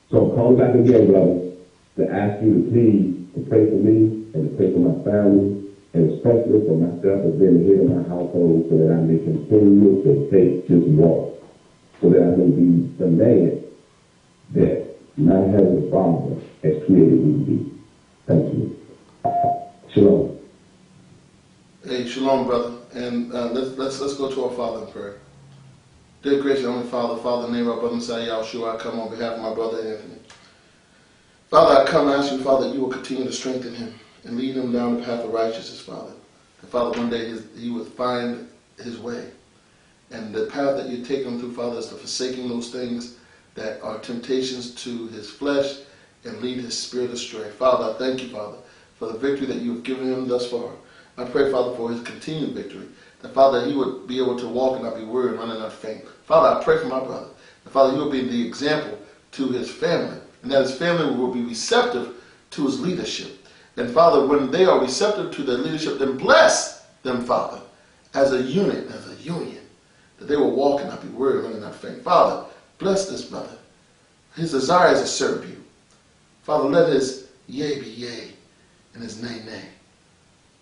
Speaker 6: So I'm calling back again, brother, to ask you to please to pray for me and to pray for my family, and especially for myself as being the head of my household, so that I may continue to take this walk, so that I may be the man that my Heavenly Father has created me to be. Thank you. Shalom.
Speaker 2: Hey, shalom, brother. And let's go to our Father in prayer. Dear gracious Heavenly Father, Father, in the name of our brother Messiah Yahushua, I come on behalf of my brother Anthony. Father, I come and ask you, Father, that you will continue to strengthen him and lead him down the path of righteousness, Father. And Father, one day he will find his way. And the path that you take him through, Father, is to forsaking those things that are temptations to his flesh and lead his spirit astray. Father, I thank you, Father, for the victory that you have given him thus far. I pray, Father, for his continued victory. That, Father, he would be able to walk and not be weary and run and not faint. Father, I pray for my brother. That, Father, you will be the example to his family. And that his family will be receptive to his leadership. And, Father, when they are receptive to their leadership, then bless them, Father, as a unit, as a union. That they will walk and not be weary and run and not faint. Father, bless this brother. His desire is to serve you. Father, let his yea be yea and his nay, nay.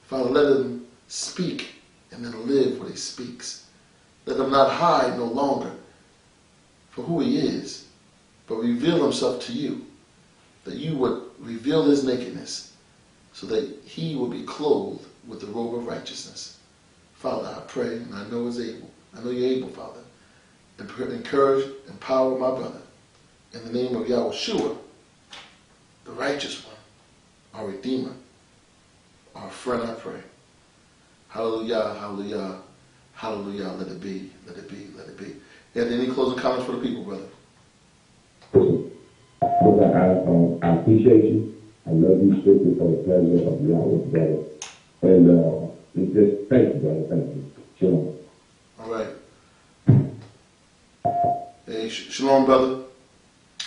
Speaker 2: Father, let him speak and then live what he speaks. Let him not hide no longer for who he is, but reveal himself to you, that you would reveal his nakedness so that he will be clothed with the robe of righteousness. Father, I pray, and I know is able. I know you're able, Father. Encourage, empower my brother. In the name of Yahushua, the righteous one, our Redeemer, our friend, I pray. Hallelujah, hallelujah, hallelujah. Let it be, let it be, let it be. And any closing comments for the people, brother?
Speaker 6: Brother, I appreciate you. I love you strictly for the pleasure of Yahweh, brother. And it's just thank you, brother. Thank you. Shalom.
Speaker 2: All right. Hey, shalom, brother.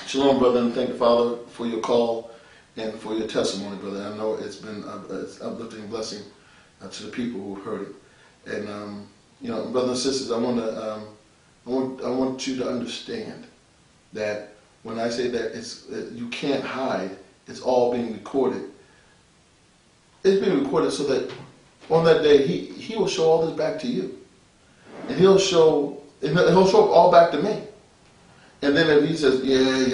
Speaker 2: Shalom, brother, and thank the Father for your call and for your testimony, brother. I know it's been it's uplifting blessing to the people who heard it. And you know, brothers and sisters, I want you to understand that when I say that you can't hide, it's all being recorded. It's being recorded so that on that day he will show all this back to you, and he'll show it all back to me. And then if he says, yeah,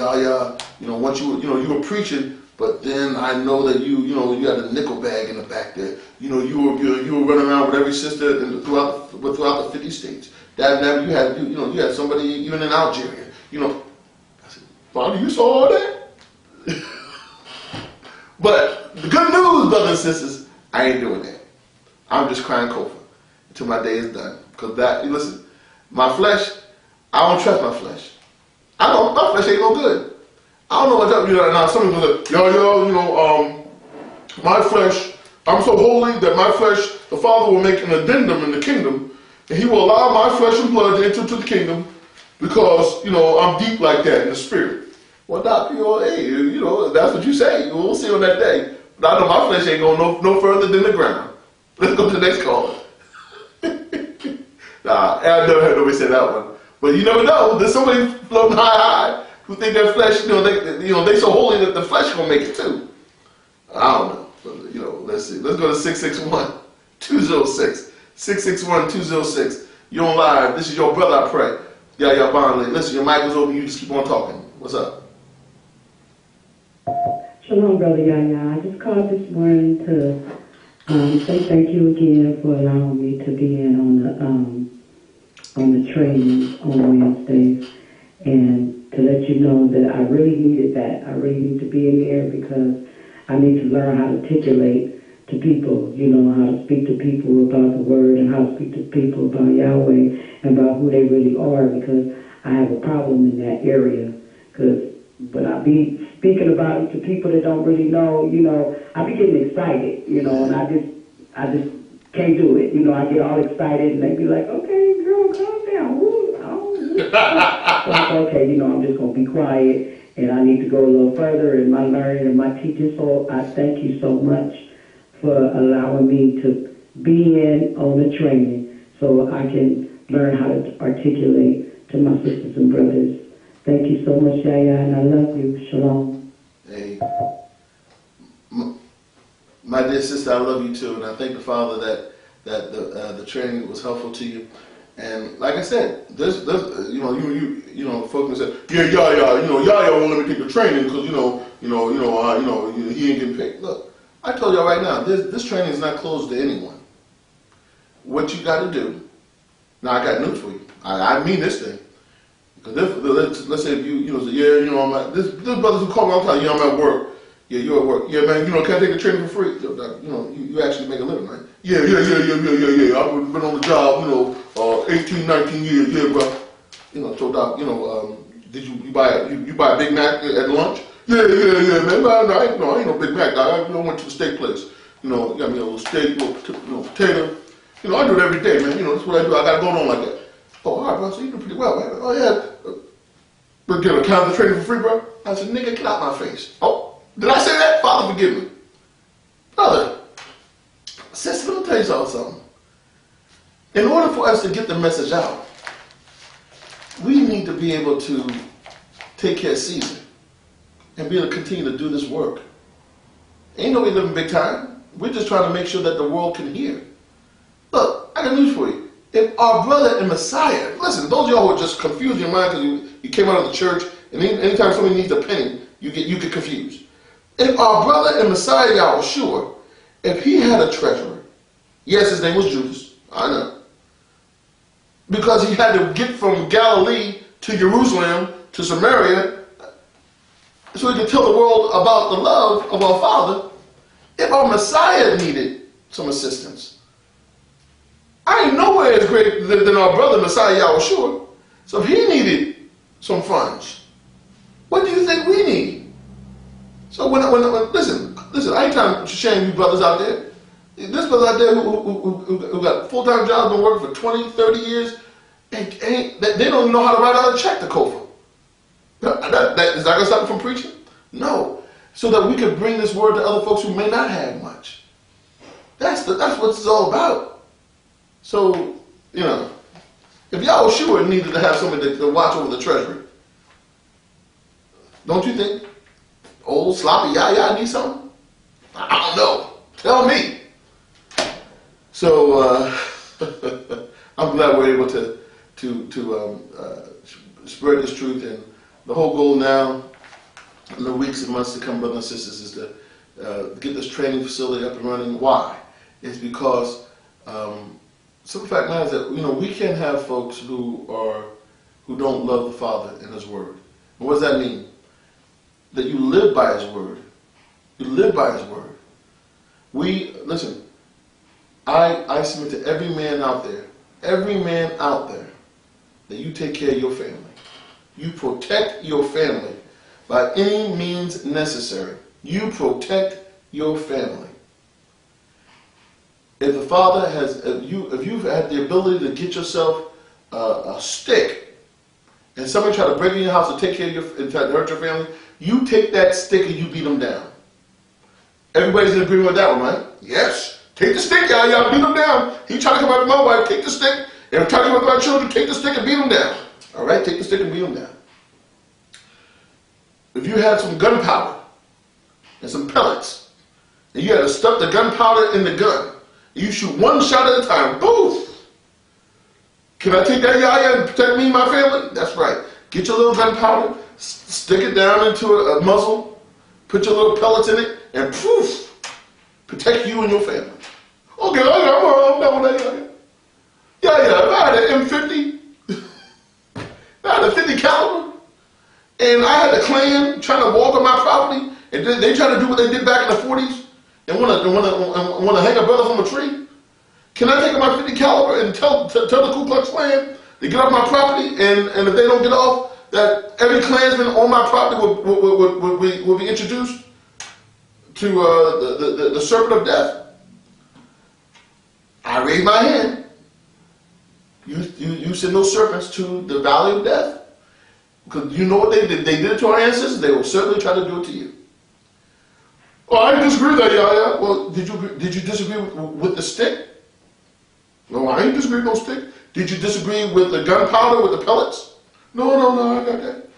Speaker 2: you know, once you were preaching, but then I know that you had a nickel bag in the back there. You know, you were running around with every sister throughout the 50 states. That you had somebody even in Algeria. You know, I said, Father, you saw all that? But the good news, brothers and sisters, I ain't doing that. I'm just crying Kofa until my day is done. Because listen, my flesh, I don't trust my flesh. I know my flesh ain't no good. I don't know what's up. Now some people say, my flesh, I'm so holy that my flesh, the Father will make an addendum in the kingdom, and He will allow my flesh and blood to enter into the kingdom because, I'm deep like that in the spirit. Well, Doc, hey, that's what you say. We'll see on that day. But I know my flesh ain't going no further than the ground. Let's go to the next caller. Nah, I never heard nobody say that one. But you never know. There's somebody floating high who think their flesh, they so holy that the flesh gonna make it too. I don't know. But, let's see. Let's go to 661-206. 661-206. You're on live. This is your brother, I pray. Yahya Bandele. Listen, your mic is open. You just keep on talking. What's up?
Speaker 4: Shalom, Brother Yahya. I just called this morning to say thank you again for allowing me to be in on the training on Wednesdays, and to let you know that I really needed that. I really need to be in there because I need to learn how to articulate to people, how to speak to people about the Word and how to speak to people about Yahweh and about who they really are, because I have a problem in that area. Because when I be speaking about it to people that don't really know, I be getting excited, and I just can't do it. I get all excited and they be like, okay, girl, calm down. So I thought, okay, I'm just going to be quiet and I need to go a little further in my learning and my teaching. So I thank you so much for allowing me to be in on the training so I can learn how to articulate to my sisters and brothers. Thank you so much, Yahya, and I love you. Shalom.
Speaker 2: Hey, my dear sister, I love you too, and I thank the Father that the training was helpful to you. And like I said, there's folks that say, Yahya won't let me take the training because he ain't getting paid. Look, I told y'all right now, this training is not closed to anyone. What you got to do? Now I got news for you. I mean this thing. Because let's say if you say, I'm at this brothers who call me all the time, I'm at work. Yeah, you're at work. Yeah, man, can I take the training for free? You actually make a living, right? Yeah. I've been on the job, 18, 19 years, yeah, bro. So Doc, did you buy a Big Mac at lunch? Yeah, man. I ain't no Big Mac guy. I went to the steak place. You got me a little steak, potato. I do it every day, man. That's what I do. I got it going on like that. Oh, all right, bro. So you do pretty well, man. Oh yeah. But can I have the training for free, bro? I said, nigga, get out my face. Oh. Did I say that? Father, forgive me. Brother, sister, let me tell you something. In order for us to get the message out, we need to be able to take care of Caesar and be able to continue to do this work. Ain't nobody living big time. We're just trying to make sure that the world can hear. Look, I got news for you. If our brother and Messiah, listen, those of y'all who are just confused in your mind because you came out of the church, and anytime somebody needs a penny, you get confused. If our brother and Messiah, Yahweh, if he had a treasury, yes, his name was Judas, I know, because he had to get from Galilee to Jerusalem to Samaria, so we can tell the world about the love of our Father, if our Messiah needed some assistance. I ain't nowhere as great than our brother Messiah Yahweh. So if he needed some funds, what do you think we need? So when listen, I ain't trying to shame you brothers out there. This brother out there who got full-time jobs, been working for 20, 30 years, and they don't even know how to write out a check to Kofa. Is that going to stop them from preaching? No. So that we can bring this word to other folks who may not have much. That's what it's all about. So, you know, if Yahweh needed to have somebody to watch over the treasury, don't you think old sloppy Yahya needs something? I don't know. Tell me. So I'm glad we're able to spread this truth, and the whole goal now in the weeks and months to come, brothers and sisters, is to get this training facility up and running. Why? It's because some fact matters that we can't have folks who don't love the Father and His Word. And what does that mean? That you live by His Word. You live by His Word. Listen. I submit to every man out there, that you take care of your family. You protect your family by any means necessary. You protect your family. If the Father if you've had the ability to get yourself a stick, and somebody try to break in your house to take care of and try to hurt your family, you take that stick and you beat them down. Everybody's in agreement with that one, right? Yes. Take the stick, y'all beat him down. He tried to come after my wife, take the stick. And I'm talking about my children, take the stick and beat him down. All right, take the stick and beat him down. If you had some gunpowder and some pellets, and you had to stuff the gunpowder in the gun, and you shoot one shot at a time, boof! Can I take that Yahya and protect me and my family? That's right. Get your little gunpowder, stick it down into a muzzle, put your little pellets in it, and poof! Protect you and your family. Okay, I'm done with that. Yeah, if I had an M50, I had a 50 caliber, and I had a Klan trying to walk on my property, and they try to do what they did back in the 40s, and want to hang a brother from a tree. Can I take my 50 caliber and tell the Ku Klux Klan to get off my property, and if they don't get off, that every Klansman on my property will be introduced to the serpent of death? I raise my hand. You send those serpents to the valley of death, because you know what they did. They did it to our ancestors. They will certainly try to do it to you. Oh, I disagree with that, Yahya. Well, did you disagree with the stick? No, I ain't disagree with no stick. Did you disagree with the gunpowder, with the pellets? No, I got that.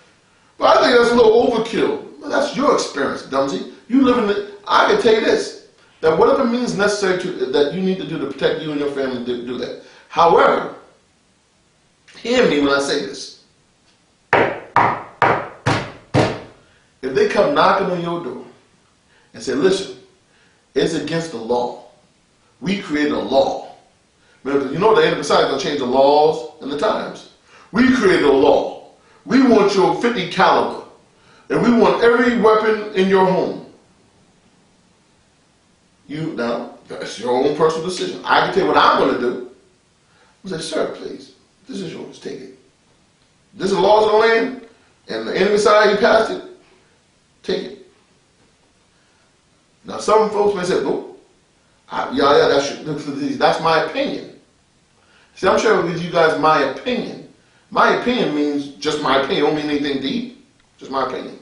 Speaker 2: But I think that's a little overkill. Well, that's your experience, Dumsy. You live in it. I can tell you this, that whatever means necessary that you need to do to protect you and your family, do that. However, hear me when I say this. If they come knocking on your door and say, listen, it's against the law. We created a law. Because you know the enemy side is going to change the laws and the times. We created a law. We want your 50 caliber. And we want every weapon in your home. Now, that's your own personal decision. I can tell you what I'm going to do. I say, sir, please, this is yours. Take it. This is the laws of the land, and the enemy side, he passed it. Take it. Now, some folks may say, "Well, that's my opinion." See, I'm sharing with you guys my opinion. My opinion means just my opinion. It don't mean anything deep. Just my opinion.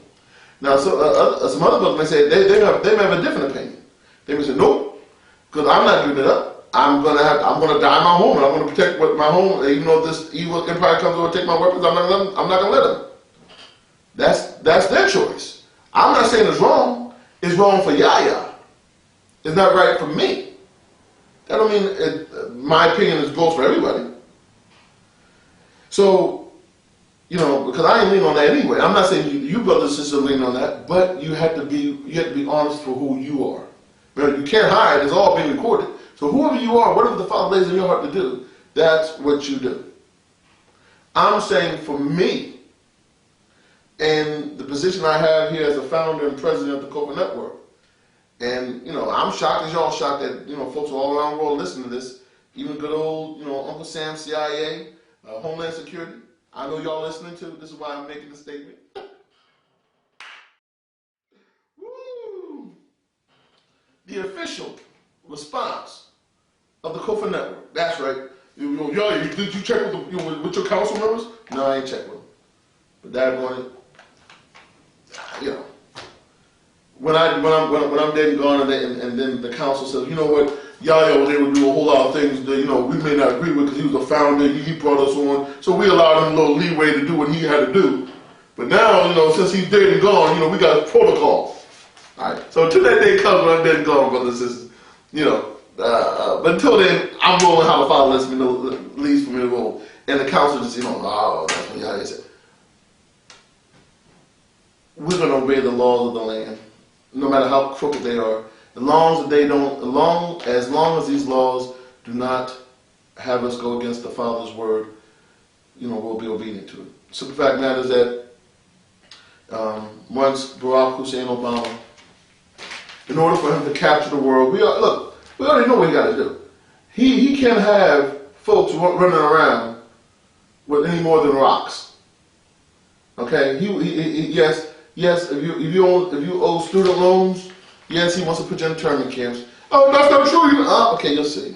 Speaker 2: Now, some other folks may say they may have a different opinion. They may say, "Nope, because I'm not giving it up. I'm gonna die in my home, and I'm gonna protect my home. Even though this evil empire comes over and take my weapons, I'm not gonna let them." That's their choice. I'm not saying it's wrong. It's wrong for Yahya. It's not right for me. That don't mean my opinion goes for everybody. So, because I ain't leaning on that anyway. I'm not saying you brothers and sisters lean on that, but you have to be honest for who you are. You can't hide. It's all being recorded. So whoever you are, whatever the Father lays in your heart to do, that's what you do. I'm saying for me, and the position I have here as a founder and president of the Kofa Network. And, you know, I'm shocked as y'all shocked that, you know, folks all around the world listen to this. Even good old, you know, Uncle Sam, CIA, Homeland Security. I know y'all listening to. This is why I'm making the statement. Woo! The official response of the Kofa Network. That's right. Did you check with your council members? No, I ain't checked with them. But that one, you know, when I'm dead and gone, and then the council says, you know what, Yahya was able to do a whole lot of things that, you know, we may not agree with because he was a founder, he brought us on, so we allowed him a little leeway to do what he had to do. But now, you know, since he's dead and gone, you know, we got a protocol. All right. So until that day comes when I'm dead and gone, brothers and sisters, you know. But until then, I'm rolling how the Father leads for me to roll. And the council just, you know, oh, that's what Yahya said. We're going to obey the laws of the land, no matter how crooked they are. As long as these laws do not have us go against the Father's word, you know, we'll be obedient to it. So the fact matters that once Barack Hussein Obama, in order for him to capture the world, we already know what he got to do. He can't have folks running around with any more than rocks. Okay, yes. If you owe student loans, yes, he wants to put you in internment camps. Oh, that's not true. Okay, you'll see.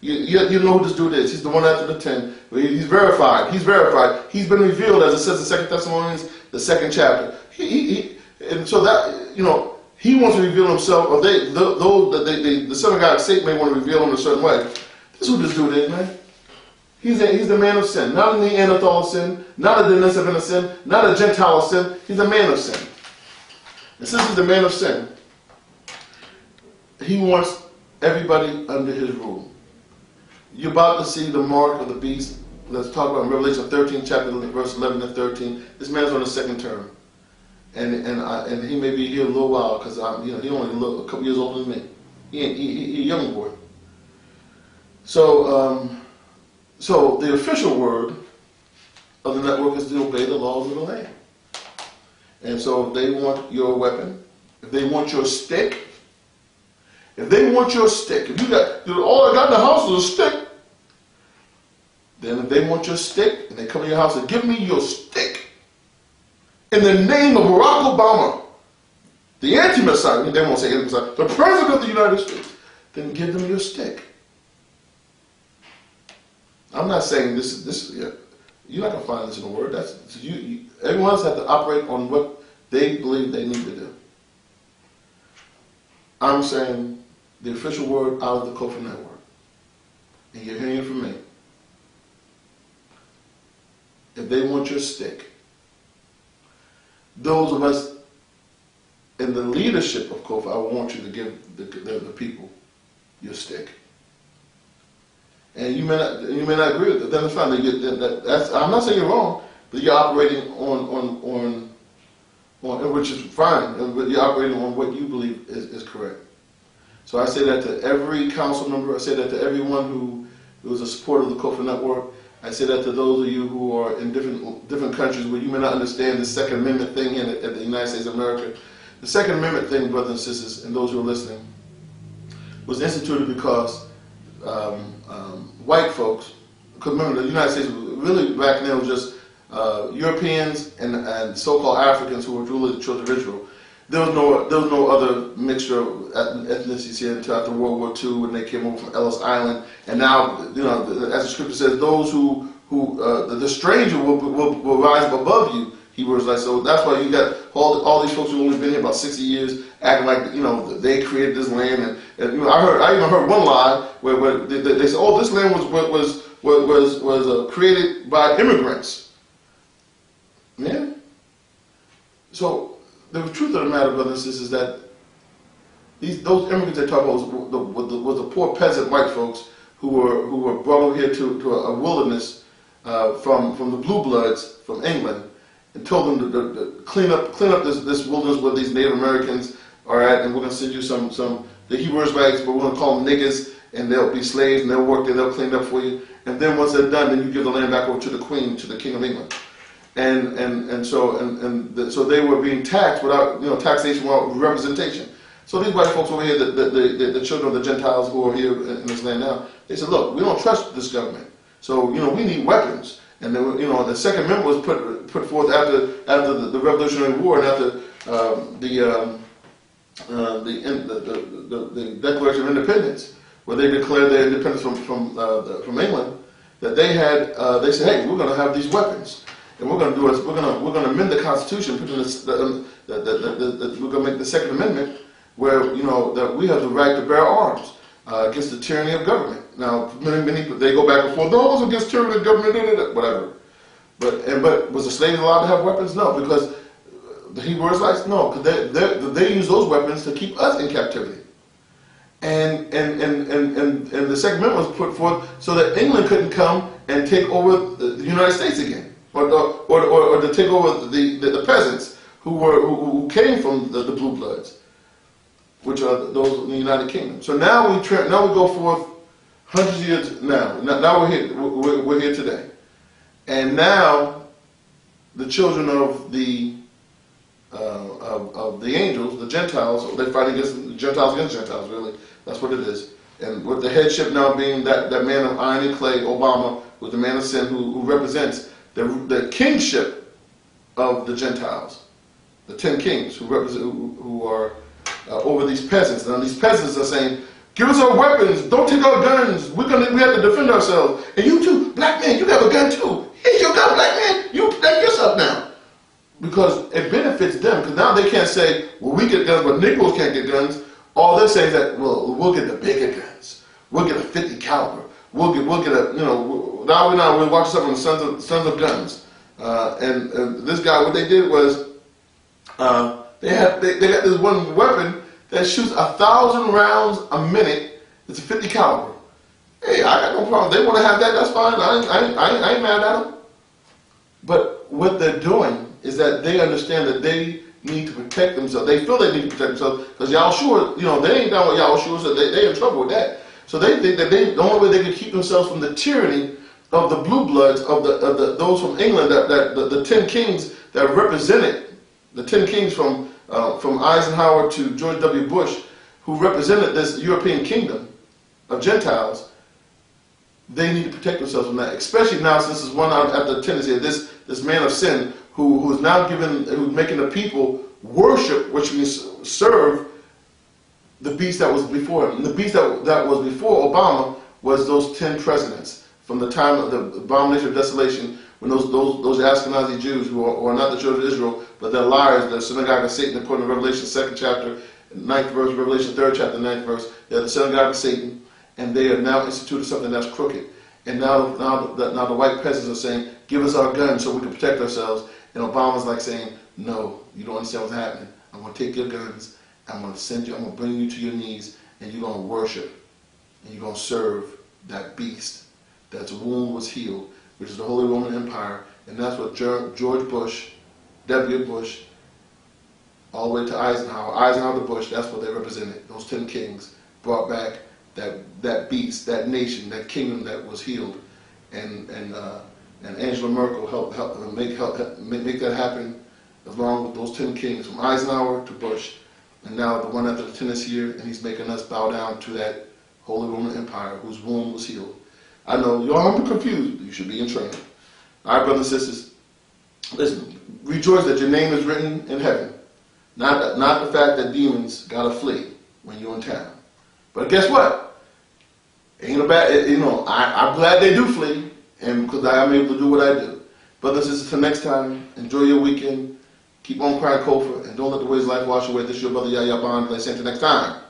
Speaker 2: You know who this dude is. He's the one after the 10. He's verified. He's been revealed, as it says in 2 Testimonies, the 2nd chapter. And so that, you know, he wants to reveal himself, or the Son of God, Satan, may want to reveal him in a certain way. This is who this dude is, man. He's the man of sin. Not a Neanderthal sin, not a Denisovan of sin, not a Gentile of sin. He's a man of sin. And since he's the man of sin, he wants everybody under his rule. You're about to see the mark of the beast. Let's talk about Revelation 13, chapter verse 11 and 13. This man's on his 2nd term. And he may be here a little while because he only a couple years older than me. He a young boy. So the official word of the network is to obey the laws of the land. And so if they want your weapon, if they want your stick, if you got all I got in the house is a stick, then if they want your stick and they come to your house and give me your stick in the name of Barack Obama, the anti-Messiah, they won't say anti-Messiah, the President of the United States, then give them your stick. I'm not saying this. Yeah, you're not gonna find this in the Word. Everyone else has to operate on what they believe they need to do. I'm saying the official word out of the Kofa Network, and you're hearing it from me. If they want your stick, those of us in the leadership of Kofa, I want you to give the people your stick. And you may not agree with it. Then it's fine. I'm not saying you're wrong, but you're operating on which is fine. But you're operating on what you believe is correct. So I say that to every council member. I say that to everyone who is a supporter of the Kofa Network. I say that to those of you who are in different countries where you may not understand the Second Amendment thing in the United States of America. The Second Amendment thing, brothers and sisters, and those who are listening, was instituted because white folks, because remember the United States really back then was just Europeans and so-called Africans who were really the children of Israel. There was no other mixture of ethnicities here until after World War II when they came over from Ellis Island. And now, you know, as the scripture says, those who the stranger will rise above you. Hebrews like, so that's why you got all these folks who only been here about 60 years acting like, you know, they created this land. And you know, I even heard one lie where they said, oh, this land was created by immigrants. Yeah. So the truth of the matter, brothers and sisters, is that those immigrants they talk about was the poor peasant white folks who were brought over here to a wilderness from the blue bloods from England, and told them to clean up this wilderness where these Native Americans are at, and we're going to send you some the Hebrew Israelites, but we're going to call them niggas, and they'll be slaves, and they'll work there, they'll clean it up for you, and then once they're done, then you give the land back over to the Queen, to the King of England. So they were being taxed without, taxation, without representation. So these white folks over here, the children of the Gentiles who are here in this land now, they said, look, we don't trust this government. So, we need weapons. And they were, the Second Amendment was put forth after the Revolutionary War and after the Declaration of Independence, where they declared their independence from England. That they said, hey, we're going to have these weapons, and we're going to we're going to amend the Constitution, put in we're going to make the Second Amendment, where that we have the right to bear arms against the tyranny of government. Now, many they go back and forth. Those against tyranny of government, whatever. But was the slaves allowed to have weapons? No, because the Hebrew Israelites, no, because they use those weapons to keep us in captivity. And the Second Amendment was put forth so that England couldn't come and take over the United States again, or to take over the peasants who came from the Blue Bloods, which are those in the United Kingdom. So now we go forth hundreds of years now. Now we're here today, and now the children of the angels, the Gentiles, they fight against Gentiles, really. That's what it is. And with the headship now being that man of iron and clay, Obama, with the man of sin who represents the kingship of the Gentiles, the 10 kings who are over these peasants. Now these peasants are saying, give us our weapons, don't take our guns, we have to defend ourselves. And you too, black man, you have a gun too. Here's your gun, black man, you protect yourself now. Because it benefits them, because now they can't say, well, we get guns, but Negroes can't get guns. All they're saying is that, well, we'll get the bigger guns. We'll get a 50 caliber. We'll get a, now we're watching something on the Sons of Guns. And this guy, what they did was, they got this one weapon that shoots 1,000 rounds a minute. It's a 50 caliber. Hey, I got no problem. They want to have that, that's fine. I ain't mad at them. But what they're doing is that they understand that they need to protect themselves. They feel they need to protect themselves because Yahushua, they ain't done what Yahushua said. They're in trouble with that. So they think that the only way they can keep themselves from the tyranny of the blue bloods, of those from England, the 10 kings that represented, the 10 kings from Eisenhower to George W. Bush, who represented this European kingdom of Gentiles, they need to protect themselves from that. Especially now, since there's one out at the tendency, this man of sin, who's now who's making the people worship, which means serve the beast that was before him. And the beast that was before Obama was those 10 presidents from the time of the abomination of desolation, when those Ashkenazi Jews who are not the children of Israel, but they're liars, the synagogue of Satan, according to Revelation 2nd chapter, 9th verse, Revelation 3rd chapter, 9th verse. They're the synagogue of Satan, and they have now instituted something that's crooked. And now the white peasants are saying, give us our guns so we can protect ourselves. And Obama's like saying, no, you don't understand what's happening. I'm going to take your guns, I'm going to bring you to your knees, and you're going to worship, and you're going to serve that beast that's wound was healed, which is the Holy Roman Empire. And that's what George Bush, W. Bush, all the way to Eisenhower to Bush, that's what they represented. Those 10 kings brought back that beast, that nation, that kingdom that was healed. And Angela Merkel helped make that happen, along with those 10 kings from Eisenhower to Bush, and now the one after the 10 is here, and he's making us bow down to that Holy Roman Empire whose wound was healed. I know y'all are confused. You should be in training. All right, brothers and sisters, listen. Rejoice that your name is written in heaven. Not the fact that demons gotta flee when you're in town. But guess what? Ain't a bad. I'm glad they do flee, and because I'm able to do what I do. Brothers and sisters, till next time, enjoy your weekend. Keep on crying Kofa, and don't let the ways of life wash away. This is your brother Yahya Bandele saying till next time.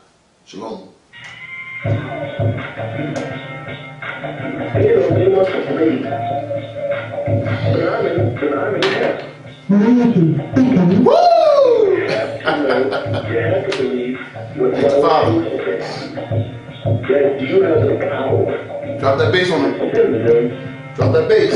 Speaker 2: Shalom.
Speaker 1: They want to flee. But I'm in heaven.
Speaker 2: Woo!
Speaker 1: You have to believe what Yahweh said. That you have the power.
Speaker 2: Drop that bass on him.
Speaker 1: Send them
Speaker 2: Drop that bass.